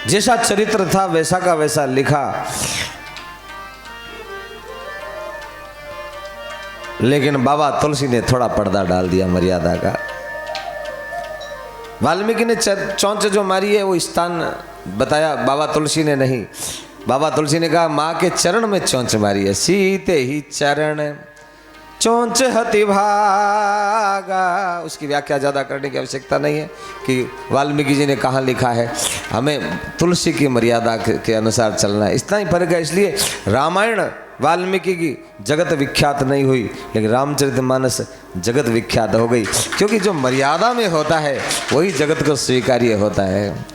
जैसा चरित्र था वैसा का वैसा लिखा, लेकिन बाबा तुलसी ने थोड़ा पर्दा डाल दिया मर्यादा का। वाल्मीकि ने चौंच जो मारी है वो स्थान बताया, बाबा तुलसी ने नहीं। बाबा तुलसी ने कहा माँ के चरण में चौंच मारी है, सीते ही चरण चौंच हति भागा। उसकी व्याख्या ज़्यादा करने की आवश्यकता नहीं है कि वाल्मीकि जी ने कहाँ लिखा है, हमें तुलसी की मर्यादा के अनुसार चलना है, इतना ही फर्क है। इसलिए रामायण वाल्मीकि की जगत विख्यात नहीं हुई, लेकिन रामचरितमानस जगत विख्यात हो गई, क्योंकि जो मर्यादा में होता है वही जगत को स्वीकार्य होता है।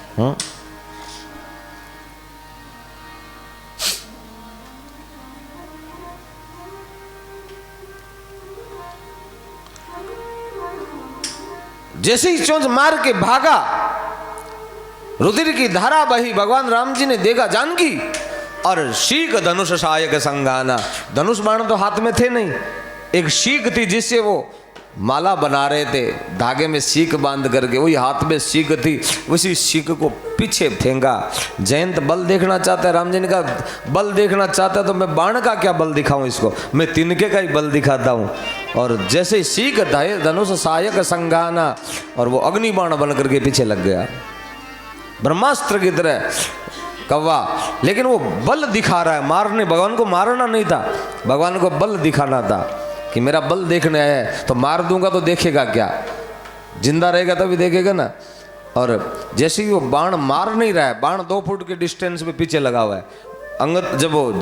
जैसे ही चोंच मार के भागा, रुधिर की धारा बही, भगवान राम जी ने देखा जानकी, और शीख धनुष सहायक संगाना। धनुष बाण तो हाथ में थे नहीं, एक शीख थी जिससे वो माला बना रहे थे, धागे में सीख बांध करके, वही हाथ में सीख थी, उसी सीख को पीछे फेंका। जयंत बल देखना चाहता है, राम जी ने कहा बल देखना चाहता है तो मैं बाण का क्या बल दिखाऊं इसको, मैं तिनके का ही बल दिखाता हूँ। और जैसे सीख धनुष सहायक संगाना, और वो अग्नि बाण बन करके पीछे लग गया, ब्रह्मास्त्र की तरह कौवा। लेकिन वो बल दिखा रहा है, मारने, भगवान को मारना नहीं था, भगवान को बल दिखाना था कि मेरा बल देखने आया है, तो मार दूंगा तो देखेगा क्या, जिंदा रहेगा तभी देखेगा ना। और जैसे ही वो बाण मार नहीं रहा है, बाण 2 फुट के डिस्टेंस पे पीछे लगा हुआ है, अंगद जब वो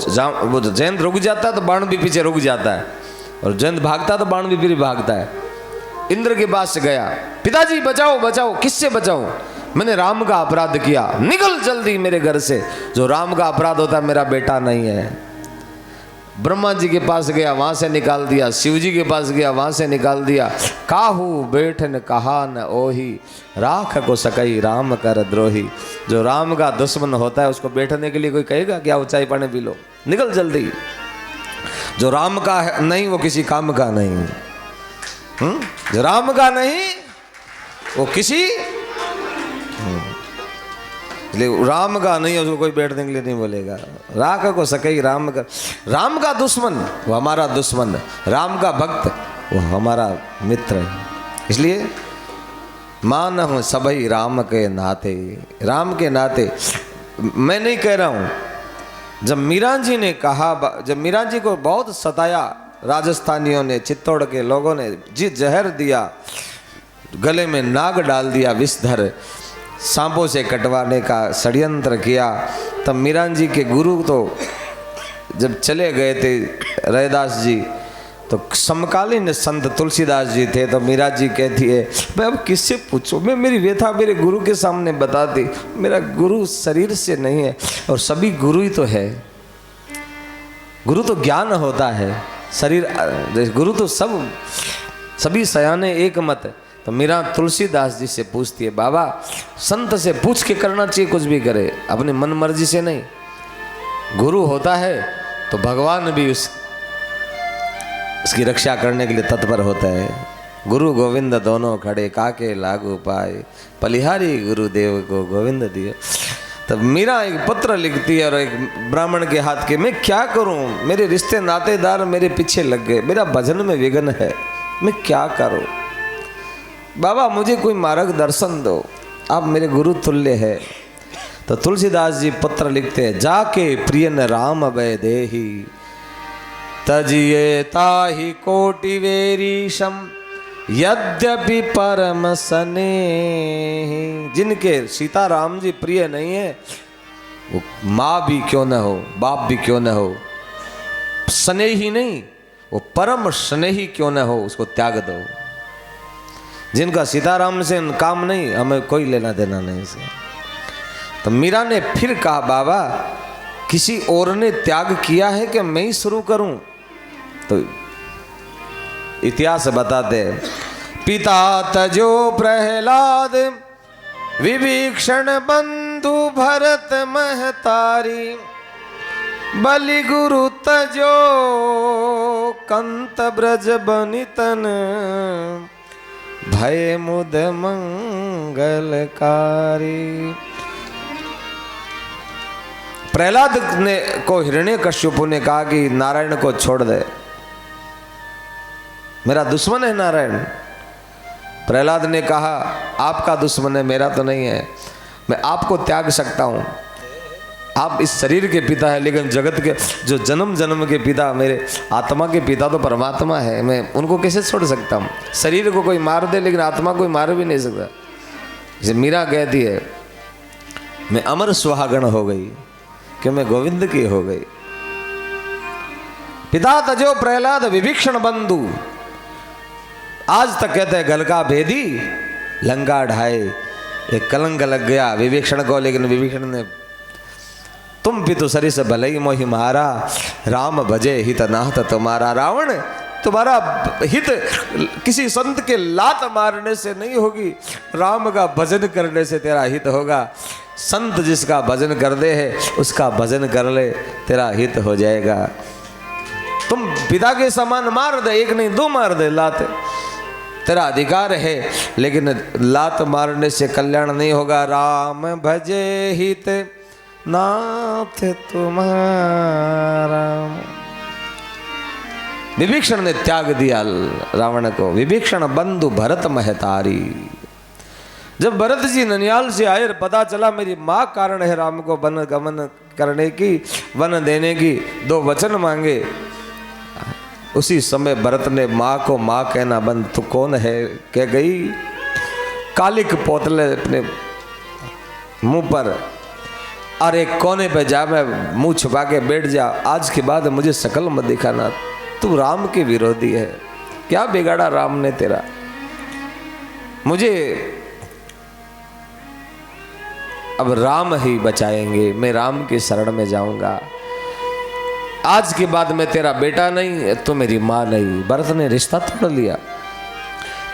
जयंत रुक जाता है तो बाण भी पीछे रुक जाता है, और जयंत भागता है तो बाण भी फिर भागता है। इंद्र के पास गया, पिताजी बचाओ बचाओ, किससे बचाओ, मैंने राम का अपराध किया, निकल जल्दी मेरे घर से, जो राम का अपराध होता है मेरा बेटा नहीं है। ब्रह्मा जी के पास गया, वहां से निकाल दिया, शिव जी के पास गया, वहां से निकाल दिया। काहू बैठन कहा न ओही, राख को सकई राम कर द्रोही। जो राम का दुश्मन होता है उसको बैठने के लिए कोई कहेगा क्या, ऊंचाई पानी पी लो, निकल जल्दी। जो राम का है नहीं वो किसी काम का नहीं, जो राम का नहीं वो किसी राम का नहीं है, उसको कोई बैठने के लिए नहीं बोलेगा। राख को सकई राम का, राम का दुश्मन वो हमारा दुश्मन, राम का भक्त वो हमारा मित्र है। इसलिए मान हूँ सभी राम के नाते, राम के नाते। मैं नहीं कह रहा हूँ, जब मीरा जी ने कहा, जब मीरा जी को बहुत सताया राजस्थानियों ने, चित्तौड़ के लोगों ने जी जहर दिया, गले में नाग डाल दिया, विषधर सांपों से कटवाने का षड्यंत्र किया, तब मीरा जी के गुरु तो जब चले गए थे रैदास जी, तो समकालीन संत तुलसीदास जी थे। तो मीरा जी कहती है मैं अब किससे पूछूं, मैं मेरी व्यथा मेरे गुरु के सामने बता दी, मेरा गुरु शरीर से नहीं है, और सभी गुरु ही तो है, गुरु तो ज्ञान होता है, शरीर गुरु तो सभी सयाने एक मत। तो मीरा तुलसीदास जी से पूछती है, बाबा संत से पूछ के करना चाहिए, कुछ भी करे अपनी मन मर्जी से नहीं। गुरु होता है तो भगवान भी उसकी रक्षा करने के लिए तत्पर होता है। गुरु गोविंद दोनों खड़े, काके लागू पाए, पलिहारी गुरुदेव को गोविंद दिए। तब मीरा एक पत्र लिखती है और एक ब्राह्मण के हाथ के, मैं क्या करूं, मेरे रिश्ते नातेदार मेरे पीछे लग गए, मेरा भजन में विघ्न है, मैं क्या करूं, बाबा मुझे कोई मार्गदर्शन दो, आप मेरे गुरु तुल्य है। तो तुलसीदास जी पत्र लिखते हैं, जाके प्रियन राम वै देही, तजिए ताहि कोटि वेरीशम, यद्यपि परम स्नेही। जिनके सीताराम जी प्रिय नहीं है, वो माँ भी क्यों न हो, बाप भी क्यों न हो, स्नेही नहीं, वो परम स्नेही क्यों न हो, उसको त्याग दो। जिनका सीताराम से काम नहीं, हमें कोई लेना देना नहीं से। तो मीरा ने फिर कहा, बाबा किसी और ने त्याग किया है कि मैं ही शुरू करूं? तो इतिहास बताते हैं, पिता तजो प्रहलाद, विभीषण बंधु भरत महतारी, बलि गुरु तजो कंत ब्रज बनितन, भय मुद मंगलकारी। प्रहलाद ने को हिरण्यकश्यप ने कहा कि नारायण को छोड़ दे, मेरा दुश्मन है नारायण। प्रहलाद ने कहा आपका दुश्मन है, मेरा तो नहीं है, मैं आपको त्याग सकता हूँ। आप इस शरीर के पिता है, लेकिन जगत के जो जन्म जन्म के पिता, मेरे आत्मा के पिता तो परमात्मा है, मैं उनको कैसे छोड़ सकता हूँ। शरीर को कोई मार दे लेकिन आत्मा कोई मार भी नहीं सकता। जैसे मीरा कहती है मैं अमर सुहागण हो गई कि मैं गोविंद की हो गई। पिता तजो प्रहलाद विभीषण बंधु, आज तक कहते हैं गल का भेदी लंका ढाए। एक कलंक लग गया विभीषण को, लेकिन विभीषण ने तुम भी तो सरी से भले ही मोहि मारा, राम भजे हित नाथ तुम्हारा। रावण तुम्हारा हित किसी संत के लात मारने से नहीं होगी, राम का भजन करने से तेरा हित होगा। संत जिसका भजन कर दे है उसका भजन कर ले, तेरा हित हो जाएगा। तुम पिता के समान मार दे, एक नहीं दो मार दे लात, तेरा अधिकार है, लेकिन लात मारने से कल्याण नहीं होगा। राम भजे हित नाथ तुम्हारा। विभीषण ने त्याग दिया रावण को। विभीषण बंधु भरत महतारी। जब भरत जी ननियाल से आए, पता चला मेरी माँ कारण है राम को वन गमन करने की, वन देने की, दो वचन मांगे। उसी समय भरत ने माँ को माँ कहना बंद। तू कौन है कह गई, कालिक पोतले अपने मुंह पर, और एक कोने पे जा, मैं मुंह छुपा के बैठ जा, आज के बाद मुझे शकल मत दिखाना, तू राम के विरोधी है। क्या बिगाड़ा राम ने तेरा, मुझे अब राम ही बचाएंगे, मैं राम की शरण में जाऊंगा। आज के बाद मैं तेरा बेटा नहीं, तो मेरी माँ नहीं। भरत ने रिश्ता तोड़ लिया।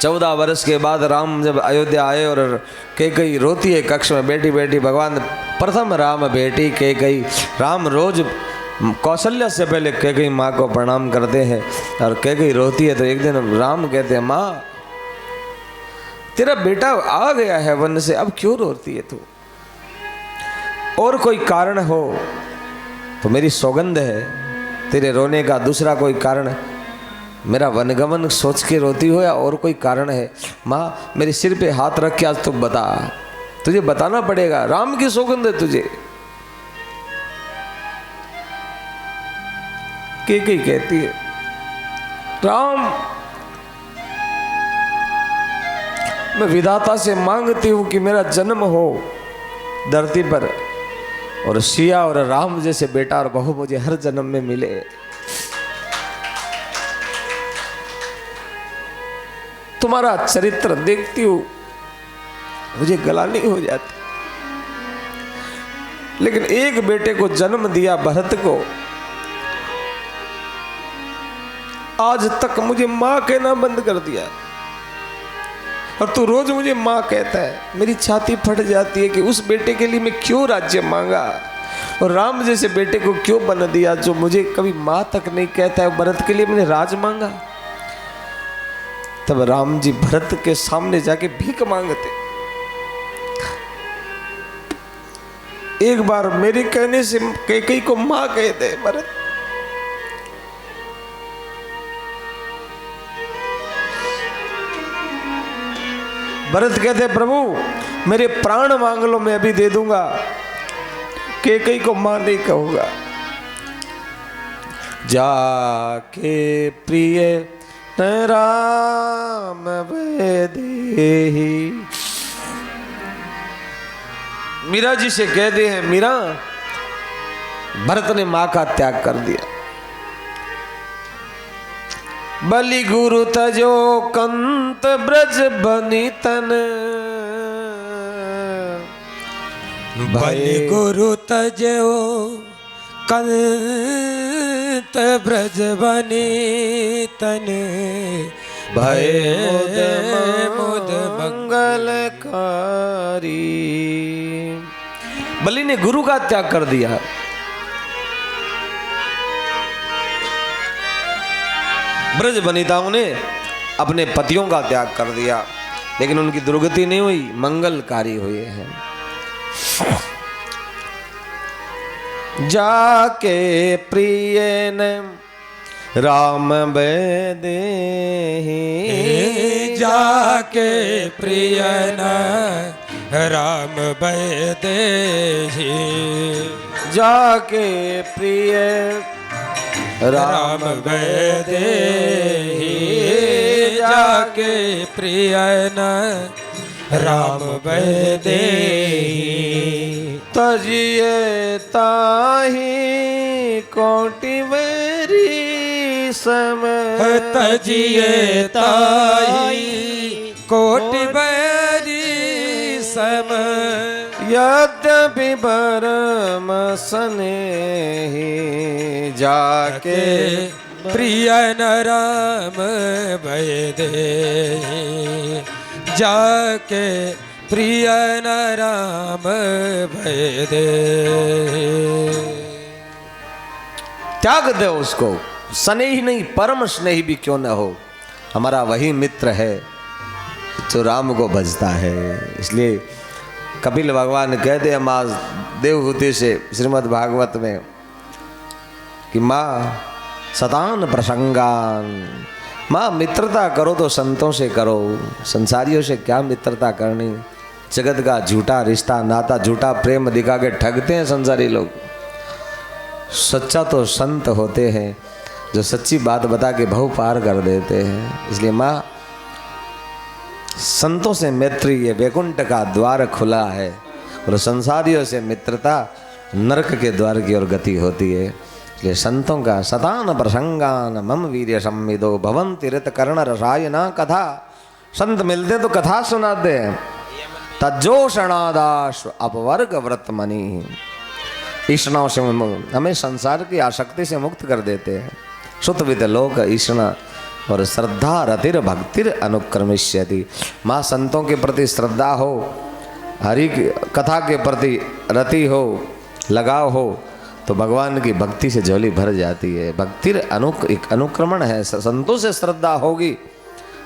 14 वर्ष के बाद राम जब अयोध्या आए और कैकेयी रोती है कक्ष में बैठी बैठी, भगवान प्रथम राम बेटी कैकेयी। राम रोज कौशल्या से पहले कैकेयी माँ को प्रणाम करते हैं, और कैकेयी रोती है तो एक दिन राम कहते हैं माँ तेरा बेटा आ गया है वन से, अब क्यों रोती है तू, और कोई कारण हो तो मेरी सौगंध है तेरे रोने का, दूसरा कोई कारण है, मेरा वनगमन सोच के रोती हो या और कोई कारण है। माँ मेरे सिर पे हाथ रख के आज तू बता, तुझे बताना पड़ेगा, राम की सौगंध है तुझे। कैकेयी कहती है राम मैं विधाता से मांगती हूं कि मेरा जन्म हो धरती पर, और सिया और राम जैसे बेटा और बहू मुझे हर जन्म में मिले। तुम्हारा चरित्र देखती हूं मुझे गलानी हो जाती, लेकिन एक बेटे को जन्म दिया भरत को, आज तक मुझे मां कहना बंद कर दिया, और तू रोज मुझे माँ कहता है। मेरी छाती फट जाती है कि उस बेटे के लिए मैं क्यों राज्य मांगा, और राम जैसे बेटे को क्यों बन दिया जो मुझे कभी माँ तक नहीं कहता है। भरत के लिए मैंने राज मांगा। तब राम जी भरत के सामने जाके भीख मांगते, एक बार मेरे कहने से कैकेयी को माँ कहते भरत। भरत कहते प्रभु मेरे प्राण मांग लो, मैं अभी दे दूंगा, कैकेयी को मां नहीं कहूंगा। जाके प्रिय राम देहि, मीरा जी से कहते हैं मीरा भरत ने मां का त्याग कर दिया। बलि गुरु तजो कंत ब्रज बनी तन, बलि गुरु तजो कंत ब्रज बनी तन, भय मुद मंगलकारी। बलि ने गुरु का त्याग कर दिया। ब्रज वनिताओं ने अपने पतियों का त्याग कर दिया, लेकिन उनकी दुर्गति नहीं हुई, मंगलकारी हुए हैं। जाके प्रिय ने राम बेदे जाके प्रिय न राम बैदेही जाके प्रिय राम बैदेही जाके प्रिय न राम बैदेही तजिए ताही कोटि वेरी सम तजिए ताई कोटि बैरी सम यद्यपि परम स्नेही जाके प्रिय न राम बैदेही जाके प्रिय न राम बैदेही त्याग दे उसको। स्नेही नहीं परम स्नेही भी क्यों न हो, हमारा वही मित्र है जो राम को भजता है। इसलिए कपिल भगवान कहते हैं माँ देवहूति से श्रीमद् भागवत में कि माँ सतान प्रसंगान, माँ मित्रता करो तो संतों से करो, संसारियों से क्या मित्रता करनी। जगत का झूठा रिश्ता नाता झूठा प्रेम दिखा के ठगते हैं संसारी लोग। सच्चा तो संत होते हैं जो सच्ची बात बता के भव पार कर देते हैं। इसलिए माँ संतों से मैत्री, ये वैकुंठ का द्वार खुला है, और संसारियों से मित्रता नरक के द्वार की ओर गति होती है। इसलिए संतों का सतान प्रसंगान मम वीर्य संविदो भवन्ति ऋत कर्ण रसायना कथा। संत मिलते तो कथा सुनाते हैं। तज्जोषणादाश्व अपवर्ग व्रत मणि, ईष्णाओं से हमें संसार की आसक्ति से मुक्त कर देते हैं। श्रुतविद लोक ईष्णा और श्रद्धा रतिर भक्तिर अनुक्रमिष्यति। माँ संतों के प्रति श्रद्धा हो, हरि की कथा के प्रति रति हो, लगाव हो, तो भगवान की भक्ति से झोली भर जाती है। भक्तिर एक अनुक्रमण है। संतों से श्रद्धा होगी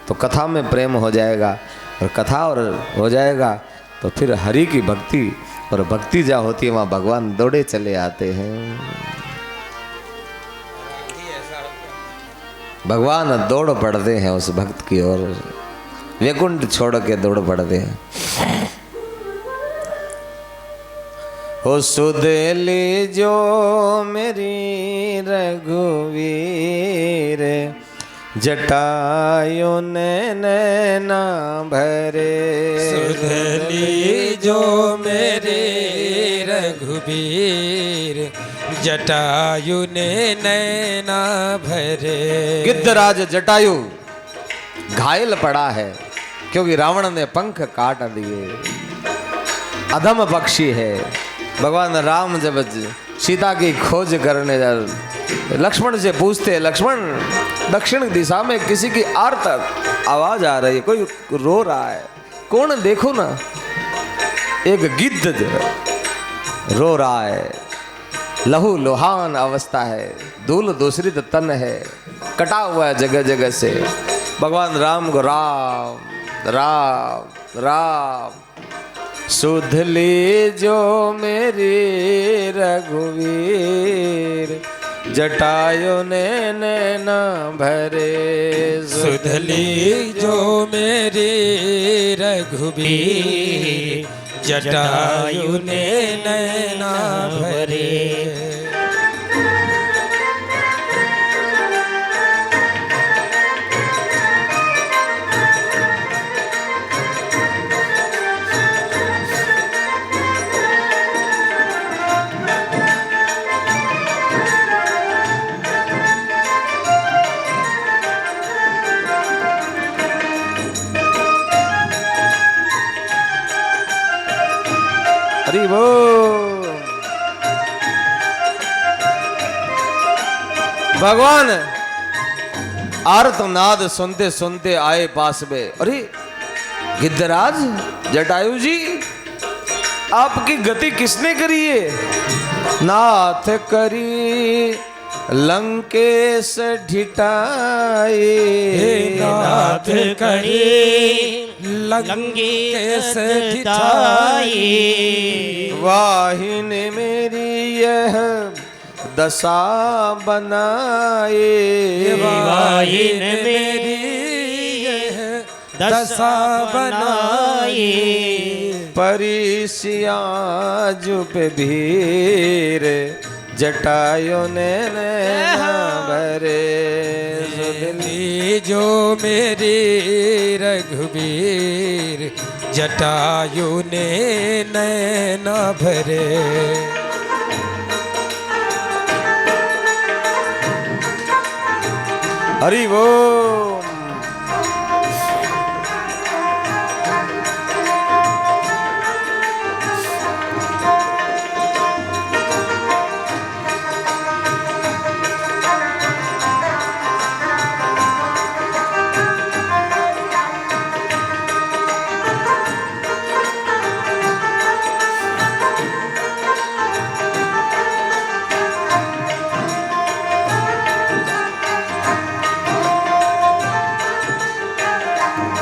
तो कथा में प्रेम हो जाएगा, और कथा और हो जाएगा तो फिर हरि की भक्ति, और भक्ति जहाँ होती है वहाँ भगवान दौड़े चले आते हैं। भगवान दौड़ पड़ते हैं उस भक्त की ओर, वैकुंठ छोड़ के दौड़ पड़ते हैं। हो सुध लीजो मेरी रघुवीर, जटायु नैना भरे। सुध लीजो मेरे रघुबीर, जटायु ने नैना भरे। गिद्धराज जटायु घायल पड़ा है क्योंकि रावण ने पंख काट दिए, अधम पक्षी है। भगवान राम जब सीता की खोज करने लक्ष्मण से पूछते हैं, लक्ष्मण दक्षिण दिशा में किसी की आर्तक आवाज आ रही है, कोई रो रहा है, कौन देखो ना। एक गिद्ध रो रहा है, लहू लोहान अवस्था है, धूल दूसरी तन है, कटा हुआ है जगह जगह से। भगवान राम को राम राम राम सुध लीजो मेरी रघुवीर, जटायु ने नैना भरे। सुध लीजो मेरे रघुबीर, जटायु ने नैना भरे। हरि बोल। भगवान आर्तनाद सुनते सुनते आए पास में। अरे गिद्धराज जटायु जी, आपकी गति किसने करी है? नाथ करी लंकेश ढिठाई, नाथ करी लंकेश ढिठाई। वाहिन मेरी यह दशा बनाए, भाई ने मेरी यह दशा बनाई, परिसिया जुप भीर जटायु ने नैना भरे। सुधली जो मेरी रघुबीर जटायु ने नैना भरे। हरि बोल।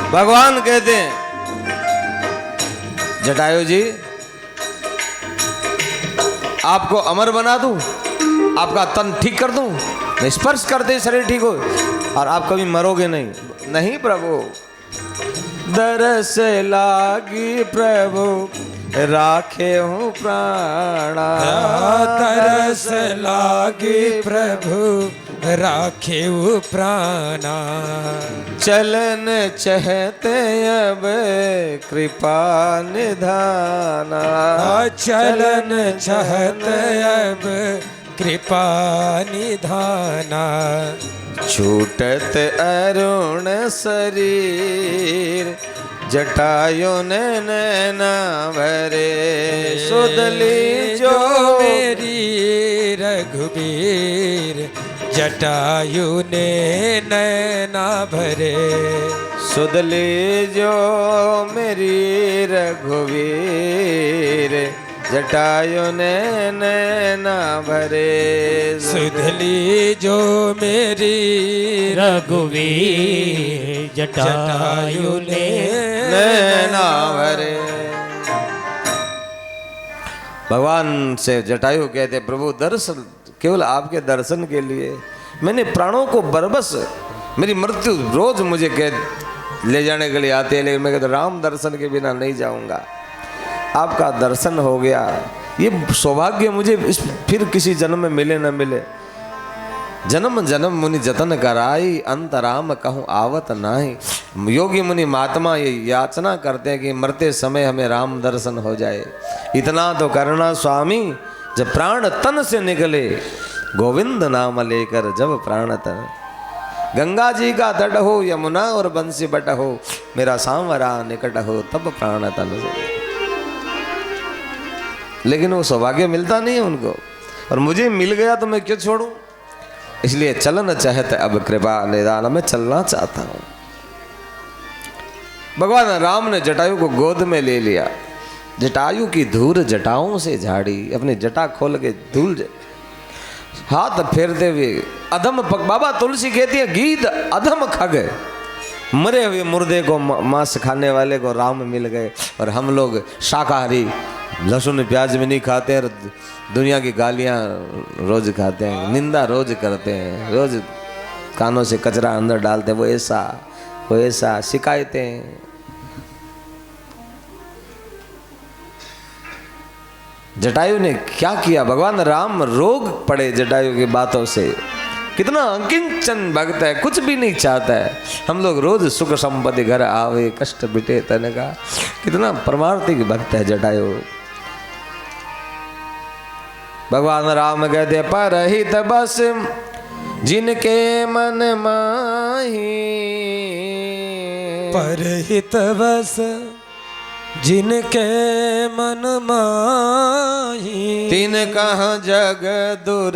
भगवान कहते हैं जटायु जी, आपको अमर बना दूं, आपका तन ठीक कर दूं, स्पर्श करते शरीर ठीक हो और आप कभी मरोगे नहीं। नहीं प्रभु, दरस लागी प्रभु राखे हूँ प्राणा, तरस लागे प्रभु राखे प्राणा, चलन चहते अब कृपा निधाना, चलन चहत अब कृपा निधाना, छूटत अरुण शरीर जटायु ने नैना भरे। सुधली जो मेरी रघुबीर जटायु ने नैना भरे। सुधली जो मेरी रघुवीर जटायु ने नैना भरे। सुधली जो मेरी रघुवीर जटायु ने नैना भरे। भगवान से जटायु कहते प्रभु दर्शन, केवल आपके दर्शन के लिए मैंने प्राणों को बरबस, मेरी मृत्यु रोज मुझे कह ले जाने के लिए आते हैं, लेकिन मैं कहता राम दर्शन के बिना नहीं जाऊंगा। आपका दर्शन हो गया, ये सौभाग्य मुझे फिर किसी जन्म में मिले न मिले। जन्म जन्म मुनि जतन कराई, अंत राम कहूँ आवत नाही। योगी मुनि महात्मा ये याचना करते हैं कि मरते समय हमें राम दर्शन हो जाए। इतना तो करना स्वामी, जब प्राण तन से निकले गोविंद नाम लेकर, जब प्राण तन। गंगा जी का तट हो, यमुना और बंसी बट हो, मेरा सांवरा निकट हो, तब प्राण तन से। लेकिन वो सौभाग्य मिलता नहीं है उनको, और मुझे मिल गया तो मैं क्यों छोड़ूं। इसलिए चलन चाहते अब कृपा निदान, मैं चलना चाहता हूं। भगवान राम ने जटायु को गोद में ले लिया, जटायु की धूल जटाओं से झाड़ी, अपनी जटा खोल के धूल हाथ फेरते हुए अधम पग। बाबा तुलसी कहती है गीत अधम खग, मरे हुए मुर्दे को मांस खाने वाले को राम मिल गए, और हम लोग शाकाहारी लहसुन प्याज भी नहीं खाते हैं, दुनिया की गालियां रोज खाते हैं, निंदा रोज करते हैं, रोज कानों से कचरा अंदर डालते हैं, वो ऐसा शिकायतें। जटायु ने क्या किया, भगवान राम रोग पड़े जटायु की बातों से। कितना अकिंचन भक्त है, कुछ भी नहीं चाहता है। हम लोग रोज सुख संपत्ति घर आवे, कष्ट बिटे तन का, कितना परमार्थिक भक्त है जटायु। भगवान राम कहते परहित बस जिनके मन माही, परहित बस जिनके मन माही, तीन कह जग दुर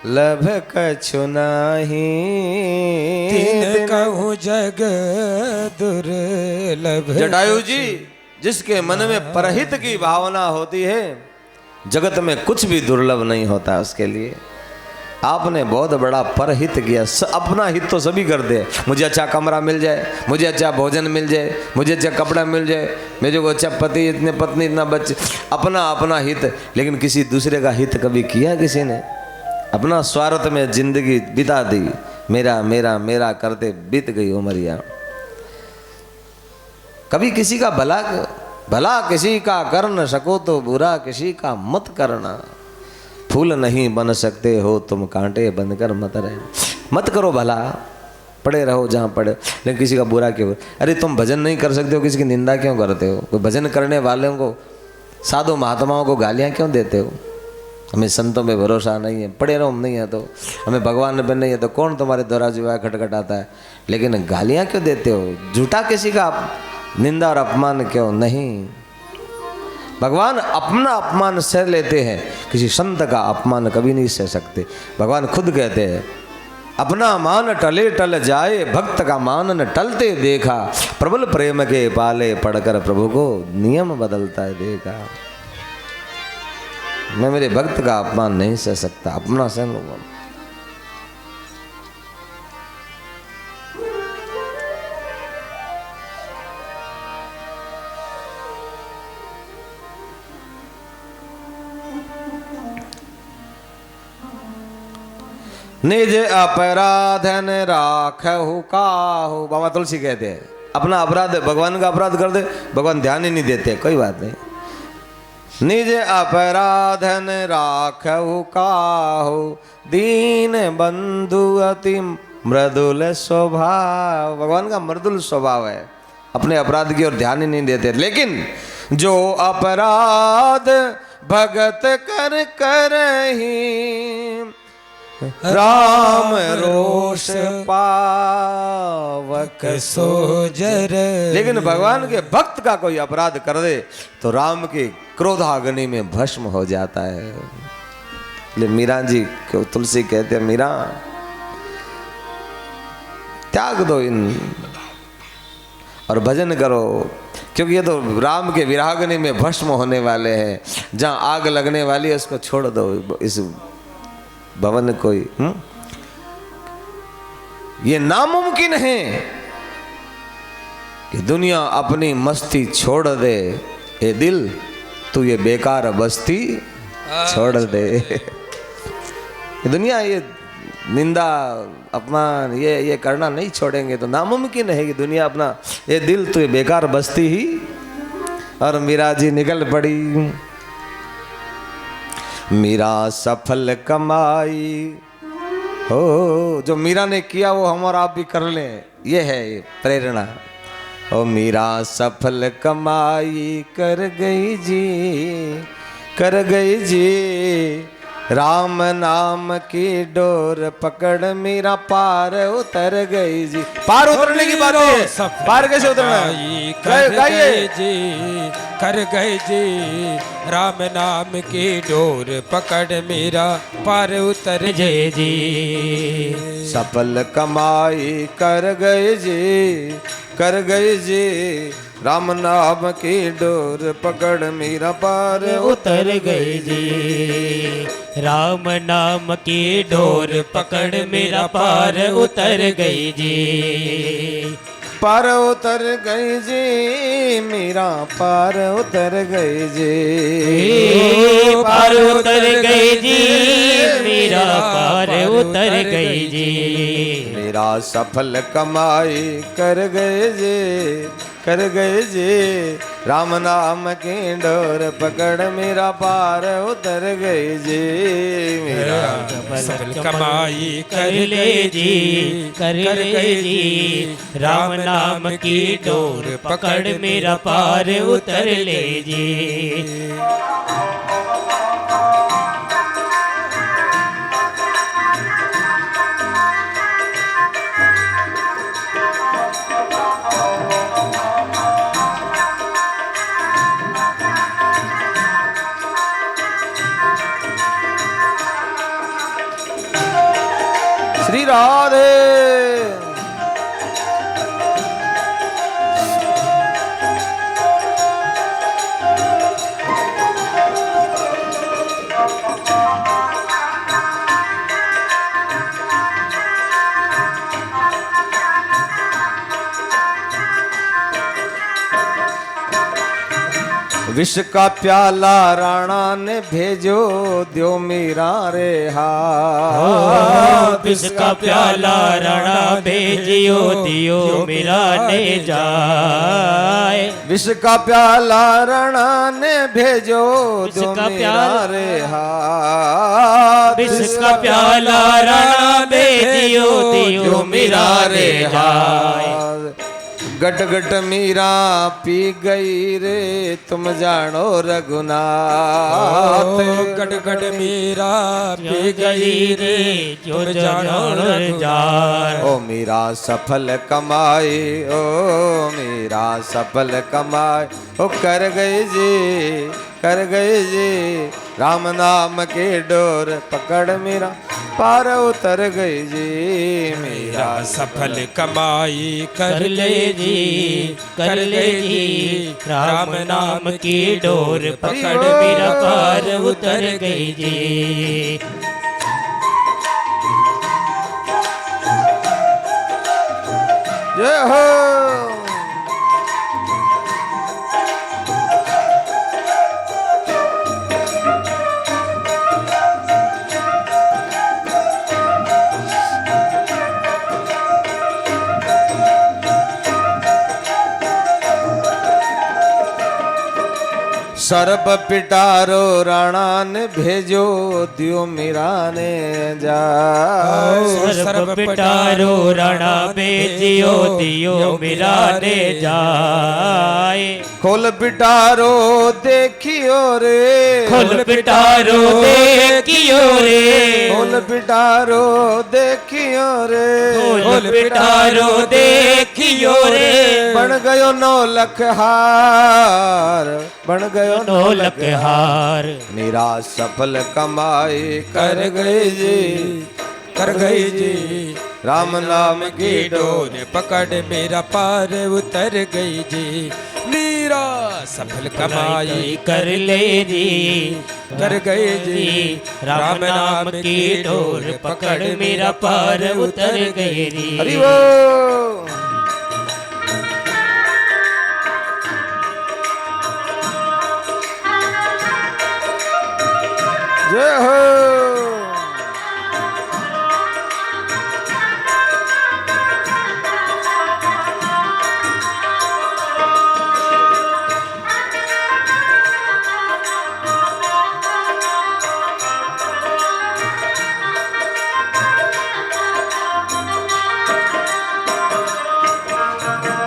लभ कछु नाही, तीन कहूँ जग दुर्लभ। जटायु जी, जिसके मन में परहित की भावना होती है, जगत में कुछ भी दुर्लभ नहीं होता उसके लिए। आपने बहुत बड़ा परहित किया। अपना हित तो सभी करते हैं, मुझे अच्छा कमरा मिल जाए, मुझे अच्छा भोजन मिल जाए, मुझे अच्छा कपड़ा मिल जाए, मेरे को अच्छा पति, इतने पत्नी, इतना बच्चे, अपना अपना हित। लेकिन किसी दूसरे का हित कभी किया किसी ने? अपना स्वार्थ में जिंदगी बिता दी, मेरा मेरा मेरा करते बीत गई उमरिया। कभी किसी का भला किसी का कर न सको तो बुरा किसी का मत करना। फूल नहीं बन सकते हो तुम, कांटे बनकर मत करो भला, पड़े रहो जहाँ पड़े, लेकिन किसी का बुरा क्यों? अरे तुम भजन नहीं कर सकते हो, किसी की निंदा क्यों करते हो? कोई भजन करने वालों को, साधु महात्माओं को गालियाँ क्यों देते हो? हमें संतों पे भरोसा नहीं है, पड़े रहो, नहीं है तो हमें भगवान पे नहीं है तो कौन तुम्हारे द्वारा जो है खटखटाता है, लेकिन गालियाँ क्यों देते हो? झूठा किसी का निंदा और अपमान क्यों नहीं? भगवान अपना अपमान सह लेते हैं, किसी संत का अपमान कभी नहीं सह सकते। भगवान खुद कहते हैं, अपना मान टले टल जाए, भक्त का मान न टलते देखा, प्रबल प्रेम के पाले पढ़कर प्रभु को नियम बदलता है देखा। मैं मेरे भक्त का अपमान नहीं सह सकता, अपना सह लूंगा। निज अपराधन राखहु काहू, बाबा तुलसी कहते हैं, अपना अपराध भगवान का अपराध कर दे, भगवान ध्यान ही नहीं देते, कोई बात नहीं। निज अपराधन राखहु काहू, दीन बंधु अति मृदुल स्वभाव। भगवान का मृदुल स्वभाव है, अपने अपराध की ओर ध्यान ही नहीं देते। लेकिन जो अपराध भगत कर करही, राम रोष पावक सोजर। लेकिन भगवान के भक्त का कोई अपराध कर दे तो राम के क्रोधाग्नि में भस्म हो जाता है। मीरा जी को तुलसी कहते हैं, मीरा त्याग दो इन और भजन करो, क्योंकि ये तो राम के विराग्नि में भस्म होने वाले हैं। जहाँ आग लगने वाली है उसको छोड़ दो, इस भवन कोई ये नामुमकिन है कि दुनिया अपनी मस्ती छोड़ दे, ए दिल तू ये बेकार बस्ती छोड़ दे। दुनिया ये निंदा अपमान ये करना नहीं छोड़ेंगे तो नामुमकिन है कि दुनिया अपना, ये दिल तू ये बेकार बस्ती ही। और मीरा जी निकल पड़ी, मीरा सफल कमाई हो, जो मीरा ने किया वो हम और आप भी कर लें, ये है प्रेरणा। ओ मीरा सफल कमाई कर गई जी, कर गई जी, राम नाम की डोर पकड़ मीरा पार उतर गई जी। पार उतरने की बात है, पार कैसे उतरना है? कर गए जी, कर गए जी, राम नाम की डोर पकड़ मीरा पार उतर जय जी। सफल कमाई कर गए जी, कर गए जी, राम नाम की डोर पकड़ मीरा पार उतर गई जी, राम नाम की डोर पकड़ मेरा पार उतर गई जी। पार उतर गई जी, मीरा पार उतर गई जी, पार उतर गई जी, मेरा पार उतर गई जी। मेरा सफल कमाई कर गए जी, कर गए जी, राम नाम की डोर पकड़ मेरा पार उतर गई जी। मेरा सफल कमाई कर ले जी, कर गई जी, राम नाम की डोर पकड़ मेरा पार उतर ले जी। श्री राधे। विष का प्याला राणा ने भेजो, द्यो मीरा रे हाथ। विष का प्याला राणा भेजियो, दियो मीरा ने जाए। विष का प्याला राणा ने भेजो, द्यो का मीरा प्याला रे हाथ। विष का प्याला राणा भेजियो, दियो मीरा रे जाए। गट गट मीरा पी गई रे, तुम जानो रघुनाथ। गट गट मीरा पी गई रे, जो जानो रघुनाथ। ओ मीरा सफल कमाई, ओ मीरा सफल कमाई, ओ कर गई जी, कर गई जी। राम नाम के डोर पकड़ मीरा, पार उतर गई जी। मीरा सफल कमाई कर ले जी, कर ले जी। राम नाम की डोर पकड़ मेरा पार उतर गई जी। जय हो। सर्प पिटारो राणा ने भेजो, दियो मीरा ने जाए। सर्प पिटारो राणा भेजियो, दियो मीरा ने जाए। खोल पिटारो देखियो रे, खोल पिटारो देखियो रे, खोल पिटारो देखियो रे, खोल पिटारो देखियो रे। बन गयो 9 लख हार, बन गयो 9 लख हार। मीरा सफल कमाई कर गई जी, कर गई जी। राम नाम की डोर डोर पकड़ मेरा पार उतर गई जी। मीरा सफल कमाई कर ले जी, कर गई जी। राम नाम की डोर पकड़ मेरा पार उतर गई जी। हरि बोल। जय हो।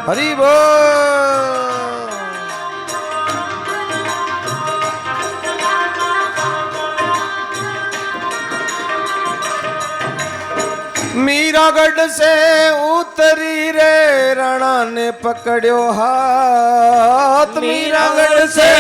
हरि बोल। मीरागढ़ से उतरी रे, राणा ने पकड़ो हाथ। मीरागढ़ से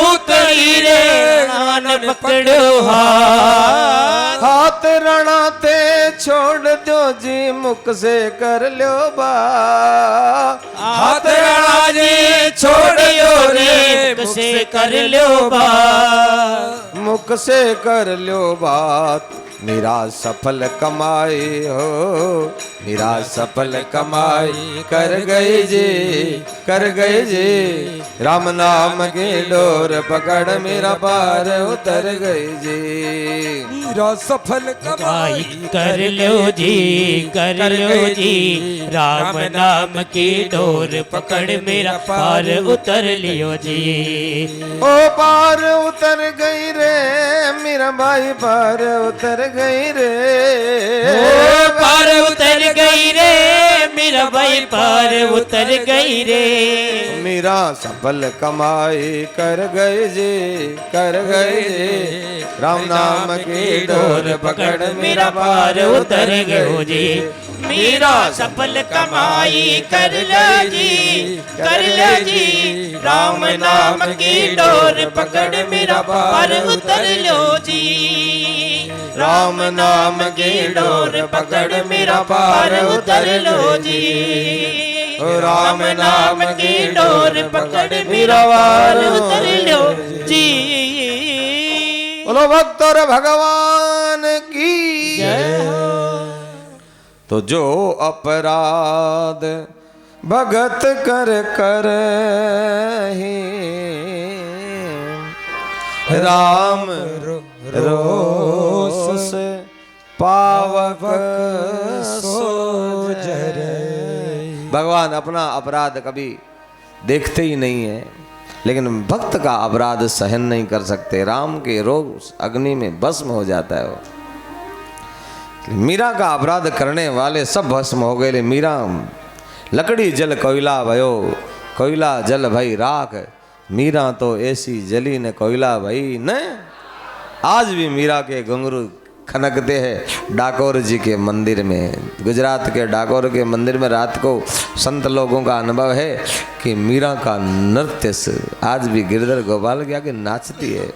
उतरी रे, राणा ने पकड़ो हाथ। हाथ राणा ते छोड़ दो जी, मुख से कर लो बात। हाथ राणा जी छोड़ियो रे, मुख से कर लो बात। मुख से कर लो बात। मीरा सफल कमाई हो, मीरा सफल कमाई कर गई जी, कर गई जी। राम नाम की डोर पकड़ मेरा पार उतर गई जी। मीरा सफल कमाई कमाई कर लो जी, कर लो जी। राम नाम की डोर पकड़ मेरा पार उतर लियो जी। ओ पार उतर गई रे, मेरा भाई पार उतर गई रे। ओ पार उतर गई रे, मेरा भाई पार उतर गई रे। मीरा सफल कमाई कर गई जी, कर गई जी। राम नाम की डोर पकड़ मेरा पार उतर गयो जी। मीरा सफल कमाई कर लो जी, कर लो जी। राम नाम की डोर पकड़ मेरा पार उतर लो जी। राम नाम की डोर पकड़ मेरा पार उतर लो जी। राम नाम की डोर पकड़ मेरा पार उतर लो जी। बोलो भक्त और भगवान की जय हो। तो जो अपराध भगत कर कर ही राम रोस पावक सोजरे। भगवान अपना अपराध कभी देखते ही नहीं है, लेकिन भक्त का अपराध सहन नहीं कर सकते। राम के रोग अग्नि में भस्म हो जाता है वो। मीरा का अपराध करने वाले सब भस्म हो गए। मीरा लकड़ी जल कोयला भयो, कोयला जल भई राख, मीरा तो ऐसी जली ने कोयला भई न। आज भी मीरा के घुंघरू खनकते हैं डाकोर जी के मंदिर में। गुजरात के डाकोर के मंदिर में रात को संत लोगों का अनुभव है कि मीरा का नृत्य आज भी गिरधर गोपाल के आगे नाचती है।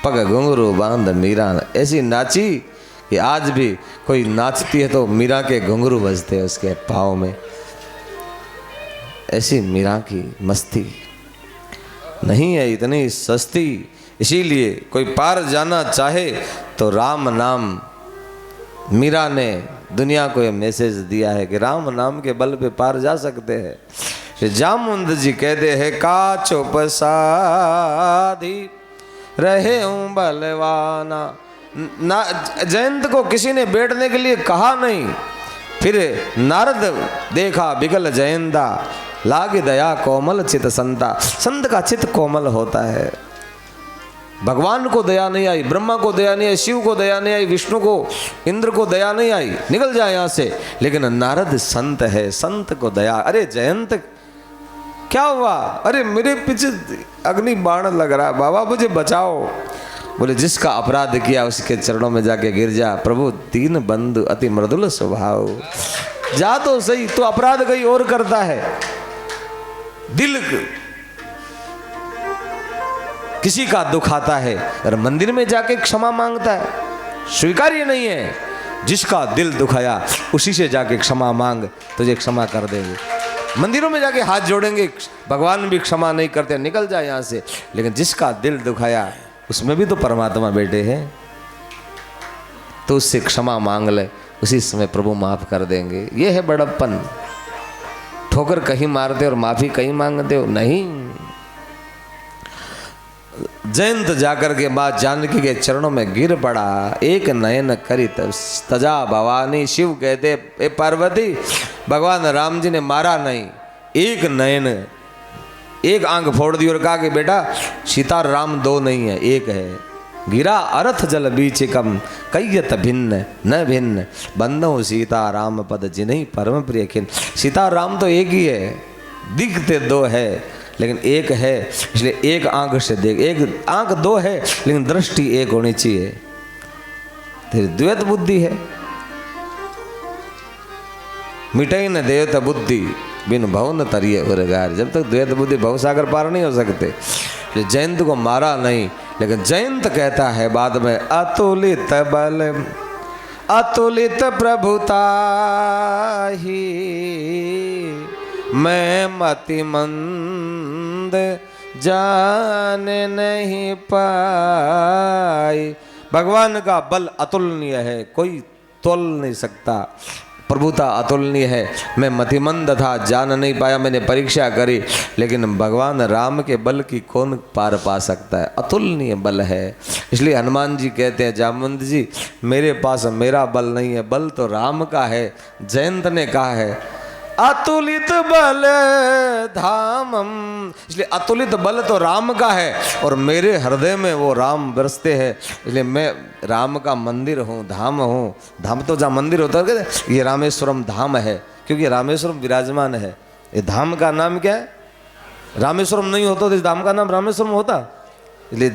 पग घुंघरू बांध मीरा ऐसी नाची कि आज भी कोई नाचती है तो मीरा के घुंघरू बजते हैं उसके पाँव में। ऐसी मीरा की मस्ती नहीं है इतनी सस्ती। इसीलिए कोई पार जाना चाहे तो राम नाम, मीरा ने दुनिया को यह मैसेज दिया है कि राम नाम के बल पे पार जा सकते हैं। जामुंद जी कहते हैं काचो पसादी रहे हूँ बलवाना। ना जयंत को किसी ने बैठने के लिए कहा नहीं। फिर नारद देखा बिगल जयंता, लागे दया कोमल चित संता। संत का चित कोमल होता है। भगवान को दया नहीं आई, ब्रह्मा को दया नहीं आई, शिव को दया नहीं आई, विष्णु को, इंद्र को दया नहीं आई, निकल जाए यहाँ से। लेकिन नारद संत है, संत को दया। अरे जयंत क्या हुआ? अरे मेरे पीछे अग्नि बाण लग रहा है, बाबा मुझे बचाओ। बोले जिसका अपराध किया उसके चरणों में जाके गिर जा। प्रभु दीन बंधु अति मृदुल स्वभाव, जा तो सही। तो अपराध कहीं और करता है। दिल किसी का दुख आता है और मंदिर में जाके क्षमा मांगता है, स्वीकार्य नहीं है। जिसका दिल दुखाया उसी से जाके क्षमा मांग, तुझे क्षमा कर देंगे। मंदिरों में जाके हाथ जोड़ेंगे, भगवान भी क्षमा नहीं करते, निकल जाए यहाँ से। लेकिन जिसका दिल दुखाया उसमें भी तो परमात्मा बैठे हैं, तो उससे क्षमा मांग ले, उसी समय प्रभु माफ कर देंगे। ये है बड़प्पन। ठोकर कहीं मारते और माफी कहीं मांगते हो, नहीं। जयंत जाकर के बाद जानकी के चरणों में गिर पड़ा। एक नयन करी तजा भवानी। शिव कहते ए पार्वती, भगवान राम जी ने मारा नहीं, एक नयन, एक आंख फोड़ दी और कहा कि बेटा सीता राम दो नहीं है, एक है। गिरा अर्थ जल बीच कम, कैयत भिन्न न भिन्न, बंदो सीता राम पद जिन्हीं परम प्रिय खिन। सीता राम तो एक ही है, दिखते दो है लेकिन एक है। इसलिए एक आंख से देख, एक आंख दो है लेकिन दृष्टि एक होनी चाहिए। तेरी द्वैत बुद्धि है। मिटाई न देवता बुद्धि बिन भव न तरिए उरगार। जब तक द्वैत बुद्धि भवसागर पार नहीं हो सकते। जयंत को मारा नहीं, लेकिन जयंत कहता है बाद में अतुलित बल अतुलित प्रभुता ही, मैं मतिमंद जान नहीं पाई। भगवान का बल अतुलनीय है, कोई तोल नहीं सकता। प्रभुता अतुलनीय है। मैं मतिमंद था, जान नहीं पाया, मैंने परीक्षा करी, लेकिन भगवान राम के बल की कौन पार पा सकता है? अतुलनीय बल है। इसलिए हनुमान जी कहते हैं जामुंद जी मेरे पास मेरा बल नहीं है, बल तो राम का है। जयंत ने कहा है अतुलित बल धामम, इसलिए अतुलित बल तो राम का है और मेरे हृदय में वो राम बरसते हैं। इसलिए मैं राम का मंदिर हूँ, धाम हूँ। धाम तो जहाँ मंदिर होता है, ये रामेश्वरम धाम है, क्योंकि रामेश्वरम विराजमान है। ये धाम का नाम क्या है? रामेश्वरम नहीं होता तो इस धाम का नाम रामेश्वरम होता। इसलिए